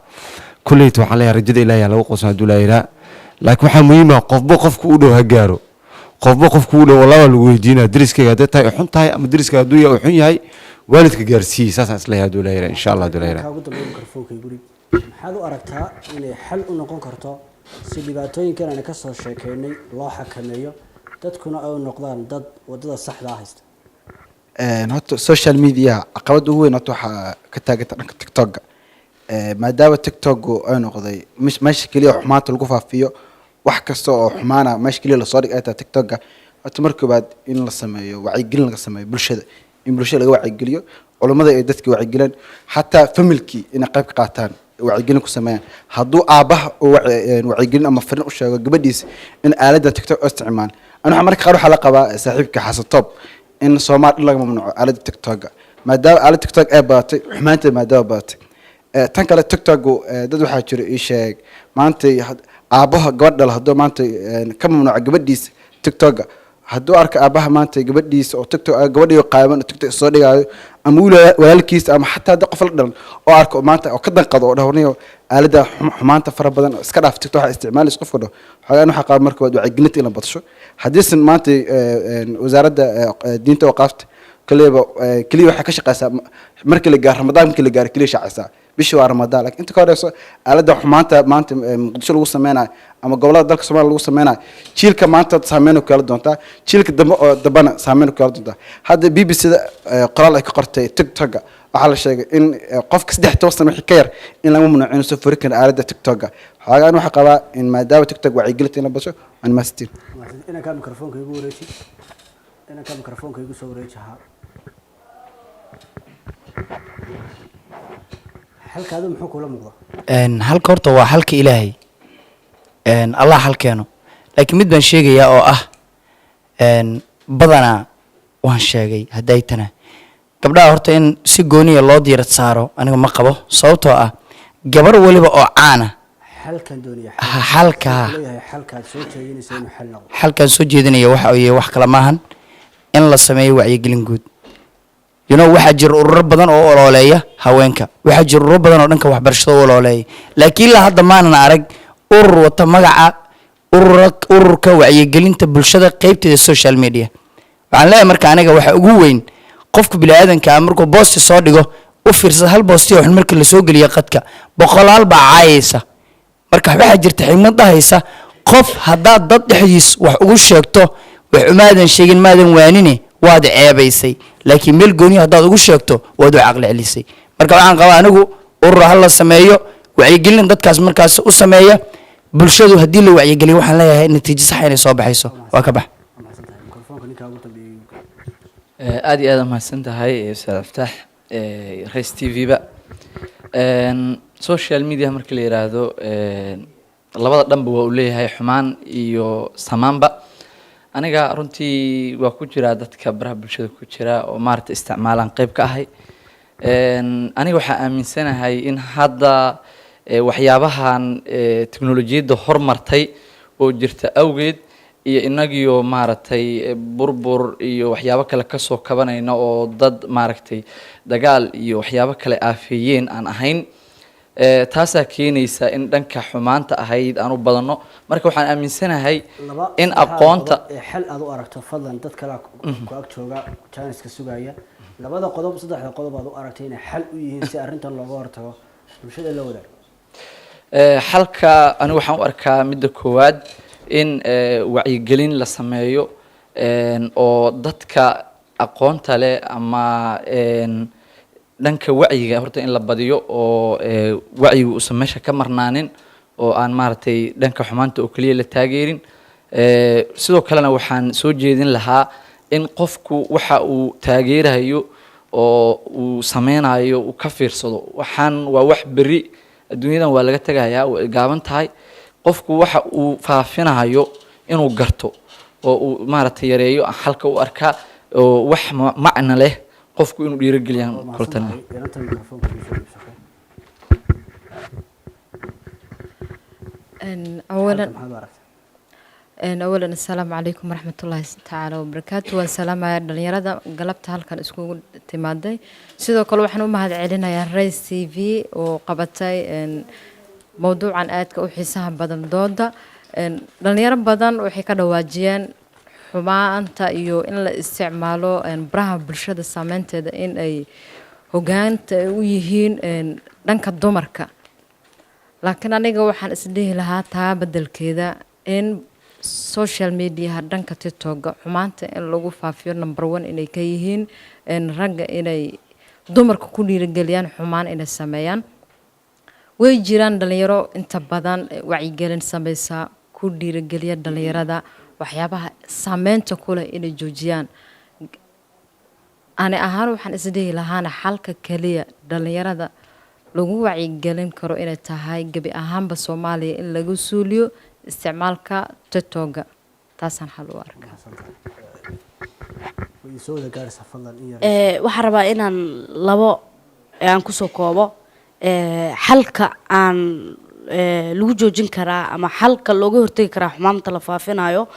kulleyta waxaan leeyahay rajada ilaahay lagu qosan hadduu leeyahaa laakiin waxaa muhiim ah qofba qofku u dhow ha gaaro qofba qofku u dhow wallahi lagu weydiinaa deriskayga hadday tahay xun tahay ama deriskayga hadduu yahay xun yahay waalidka gaarsiiyey saasaan isleeyahay hadduu leeyahay insha allah hadduu leeyahay ugu dambeyn mikrofoonka guri maxaad u aragtaa inay xal u noqon karto si dhibaatooyinkan aan ka soo sheekeynay loo xakameeyo dadkuna ay noqdaan dad wadada saxda ah haysta horta social media caqabad ugu weyn horta waxaa ka taaganta dhanka tiktok maadaama tiktok ay noqday meesha keliya xumaanta lagu faafiyo wax kasta oo xumaana meesha keliya lasoo dhig ay tahay tiktok horta marka koobaad in la sameeyo wacyigelin laga sameeyo bulshada in bulshada laga wacyigeliyo culummada ay dadka wacyigelin xataa familkii inay qayb ka qaataan wacyigelin ku sameeyaan hadduu aabaha wacyigelin ama fariin u sheego gabadhiisa in aaladda tiktok u isticmaal aniga marka qaar waxaa la qabaa saaxiibka xasan toob in Soomaali laga mamnuuco aaladda tiktok maadaama aaladda tiktok ay baatay xumaanta maadaama baatay tan kale tiktok dad waxaa jira ii sheeg maanta aabaha gabadha hadduu maanta ka mamnuuco gabadhiisa tiktok hadduu arka aabaha maanta gabadhiisa oo tiktok gabadhiyo qaaban tiktok soo dhigaayo ama walaalkiisa ama xataa dad qof la dhalan oo arko maanta oo ka danqado oo dhawrniyo aalada xumaanta fara badan iska dhaaf tiktok waxa isticmaalaysa qofka dho waxaan waxa qaab marka wad wacyigelinta in la badsho hadiisan maanta wasaaradda diinta waqaafta kaliya waxa ka shaqeysaa markii la gaar ramadaan markii la gaar kaliya shaqeysaa bishii waa ramadaan laakiin inta ka horeyso aalada xumaanta maanta muqdisho lagu sameynayo ama gobolada dalka Soomaaliya lagu sameynayo jiilka maanta saameyn ku kala doontaa jiilka dambe oo dambana saameyn ku kala doontaa hadda BBC-da qoraal ay ka qortay TikTok waxaa la sheegay in qofka 13 sano wixii ka yar in laga mamnuucin soo furi karo aalada TikTok waxaan waxa qabaa in maadaama TikTok wacyigelinta in la basho aan maastiin ina ka mikrofoonka igu wareeji ina ka mikrofoonka igu soo wareeji halkaadu muxuu kula muuqdaa halka horta waa halka ilaahay allah halkeeno laakiin mid baan sheegayaa oo ah badana waan sheegay haday tana gabdhaha horta in si gooniya loo diirad saaro aniga ma qabo sababtoo ah gabar waliba oo caana halkan dooniya halkaad soo jeedinaysa inuu xal noqdo halkan soo jeedinaya waxa ay wax kala maahan in la sameeyo wacyigelin guud waxaa jira ururo badan oo ololeeya haweenka waxaa jira ururo badan oo dhanka waxbarashada oo ololeeya laakiin la hadda maanan arag urur wata magaca ururka wacyigelinta bulshada qaybteeda social media waxaan leeyahay marka aniga waxa ugu weyn qofka bini'aadanka markuu boost soo dhigo u fiirsad hal boost oo markii la soo geliyo qadka boqolaal baa caayaysa marka waxa jirta xigmad dhahaysa qof hadaa dad dhexdiis wax ugu sheegto wax umaadan sheegin maadan waanine waad ceebaysay laakiin meel gooni hadaad ugu sheegto waad u caqli celisay marka waxaan qabaa anigu urur hal la sameeyo wacyigelin dadkaas markaas u sameeya bulshadu hadii la wacyigeliyo waxaan leeyahay natiijo sax inay soo baxayso waa ka bax aad iyo aad mahadsan tahay Ustaad Aftaax Rays TV ba social media markii la yiraahdo labada dhanba waa u leeyahay xumaan iyo samaanba aniga runtii waa ku jira dadka baraha bulshada ku jira oo maarta isticmaalaan qayb ka ahay aniga waxa aaminsanahay in hadda waxyaabahan teknolojiyada hormartay oo jirta awgeed iyo inagiyo maartay burbur iyo waxyaabo kale ka soo kabanayna oo dad maartay dagaal iyo waxyaabo kale aafeeyeen aan ahayn taasaa keenaysa in dhanka xumaanta ahayd aan u badano marka waxaan aaminsanahay in aqoonta xal aad u aragto fadlan dad kale ku ag jooga chance-ka sugaya labada qodob saddexda qodob aad u aragtay inay xal u yihiin si arrintan looga hortago bulshada la wadaago xalka anigu waxaan u arkaa midda koowaad in wacyigelin la sameeyo oo dadka aqoonta leh ama dhanka wacyiga horta in la badiyo oo wacyigu uusan meesha ka marnaanin oo aan maaragtay dhanka xumaanta oo kaliya la taageerin sidoo kalena waxaan soo jeedin lahaa in qofku waxa uu taageerayo oo uu sameynayo uu ka fiirsado waxaan waa wax beri adduunyadan waa laga tagayaa way gaaban tahay qofku waxa uu faafinayo inuu garto oo uu maaragtay yareeyo xalka u arkaa oo wax macna leh qofku inuu dhiirigeliyaan kultan أولا السلام عليكم ورحمة الله تعالى وبركاته والسلام على دليرة قلبت هالكن اسكو تمادي سيدو كل واحد ما هذا علينا يا رئيس تي في وقبتي موضوع عن آيات وحسها بدن ضد دليرة بدن وحكى دواجيان حما أنت إيو إن الاستعماله براه برشة السامنت إن أي هجانت ويهين دنك الدمركة لكن أنا جو حن أسديه لها تا بدل كذا إن social media dhanka TikTok xumaanta in lagu faafiyo number 1 inay ka yihiin in ragga inay dumarka ku dhiirigeliyaan xumaan inay sameeyaan way jiraan dhalinyaro inta badan wacyigelin sameeysa ku dhiirigeliya dhalinyarada waxyaabaha saameynta ku leh inay joojiyaan ani ahaan waxaan isdhihi lahaana xalka kaliya dhalinyarada lagu wacyigelin karo inay tahay gabi ahaanba Soomaaliya in lagu suuliyo isticmaalka TikTok taasaan xal u arkaa waxaan rabaa inaan labo aan kusoo koobo xalka aan lagu joojin karaa ama xalka looga hortagi karaa xumaanta la faafinayo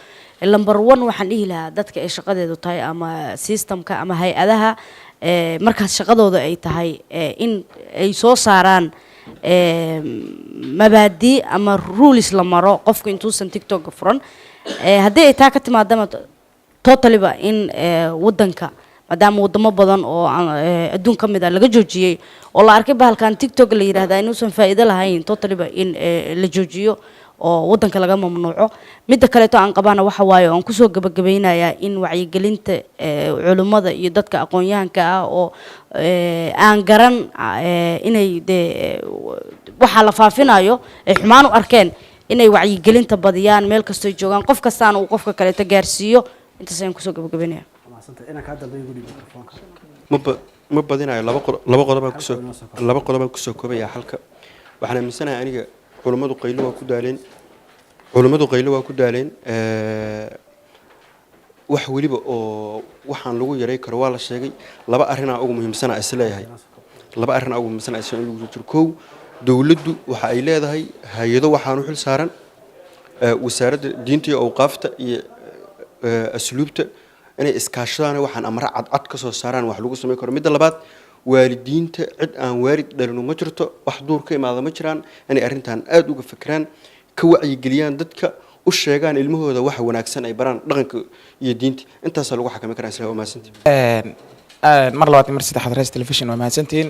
number 1 waxaan dhihi lahaa dadka ay shaqadeedu tahay ama systemka ama hay-adaha markaas shaqadooda ay tahay in ay soo saaraan mabaadi ama rules la maro qofku intuusan TikTok furan haddii ay taa ka timaadama totally ba in wadanka maadaama wadamo badan oo adduun ka mid ah laga joojiyay oo la arkay bahalkan TikTok la yiraahdaa inuusan faa'iido lahayn totally ba in la joojiyo oo wadanka laga mamnuuco midda kale to aan qabana waxa waaye aan kusoo gabagabeynayaa in wacyigelinta culimada iyo dadka aqoon-yahanka ah oo aan garan inay waxa la faafinayo ay xumaan u arkeen inay wacyigelinta badiyaan meel kastoo joogaan qof kastaana uu qofka kale ta gaarsiiyo intaas ayaan kusoo gabagabeynaya ma badinayo laba qodob aan kusoo koobaya halka waxaan aaminsanahay aniga culimadu qaylo waa ku daaleen wax waliba oo waxaan lagu yaray karo waa la sheegay laba arrin ugu muhiimsan ah isleeyahay kow dawladdu waxa ay leedahay hay'ado waxaan u xil saaran wasaaradda diinta iyo awqaafta iyo asluubta inay iskaashadaan waxaan amra cad ka soo saaraan wax lagu sameyn karo midda labaad waalidiinta cid aan waalid dhalin ma jirto wax duur ka imaada ma jiraan inay arrintan aad uga fikiraan ka wacyigeliyaan dadka u sheegaan ilmahooda wax wanaagsan ay baraan dhaqanka iyo diinta intaas lagu xakameyn karaa isla maasantii mar labaad mar saddexaad rays television waa maasantiin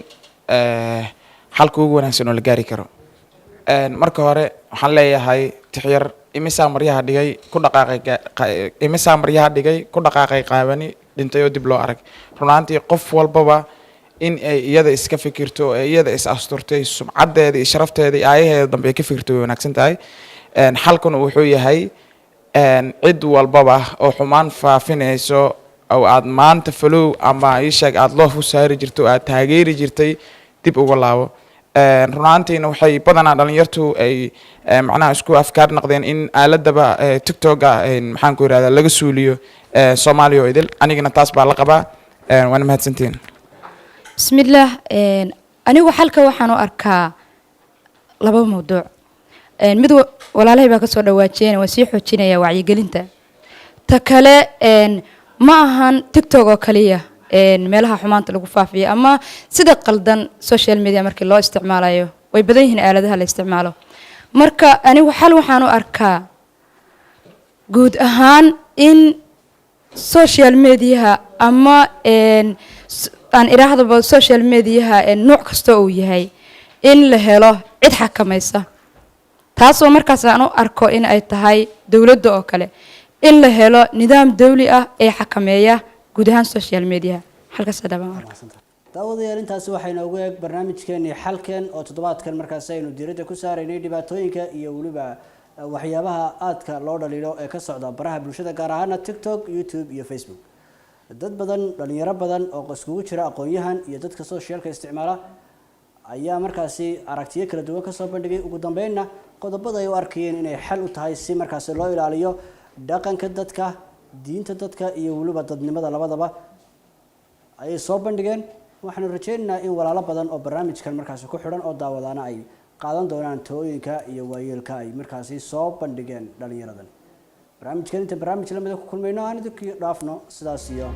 halka ugu wanaagsan oo la gaari karo marka hore waxaan leeyahay tixyar imisaa maryaha dhigay ku dhaqaaqay qaabani dhintay oo dib loo arag runaantii qof walbaba in ay iyada iska fikirto ee iyada is asturtay sumcadeeda iyo sharafteeda iyo aayaheeda dambe ka fikirto way wanaagsan tahay xalkuna wuxuu yahay cid walbaba oo xumaan faafinayso oo aad maanta follow ama ishaag aad loo fusaari jirto aad taageeri jirtay dib uga laabo runaantiina waxay badanaa dhalinyartu ay macnaha isku afkaar noqdeen in aaladaba TikTok maxaan ku yiraahdaa laga suuliyo Soomaaliya oo idil anigana taas baa la qabaa waan mahadsantiin بسم الله أنا وحلك وحنا أركا لبا موضوع مدو ولا له بقى صور دواتين وسيح وتشينا يا وعي قلنتا تكلا ما هن تيك توك وكلية مالها حمان تلقوا فيه أما صدق قلدن سوشيال ميديا مركي الله استعماله ويبدأهن آلاتها الاستعماله مركا أنا وحل وحنا أركا جود أهان إن سوشيال ميديا أما aan iraahdo social media nooc kasta oo yahay in la helo cid xakamaysa taas oo markaas aan u arko in ay tahay dawladda oo kale in la helo nidaam dawli ah ee xakameeya guud ahaan social media halkaas dabaan arko daawadayaal intaasi waxayna ugu eeg barnaamijkeeni xalkeen oo toddobaadkan markaas aynu diiradda ku saaraynay dhibaatooyinka iyo waliba waxyaabaha aadka loo dhaliilo ee ka socda baraha bulshada gaar ahaan TikTok, YouTube iyo Facebook dad badan dhalinyaro badan oo iskugu jira aqoon-yahan iyo dadka socialka isticmaala ayaa markaasi aragtiyo kala duwan ka soo bandhigay ugu dambeynna qodobada ay u arkayeen inay xal u tahay si markaasi loo ilaaliyo dhaqanka dadka diinta dadka iyo weliba dadnimada labadaba ayay soo bandhigeen waxaanu rajaynaynaa in walaalo badan oo barnaamijkan markaasi ku xidhan oo daawadaana ay qaadan doonaan tooyinka iyo waayeelka ay markaasi soo bandhigeen dhalinyaradan barnaamijkan inta barnaamij lamida ku kulmayno aan idinku dhaafno sidaas iyo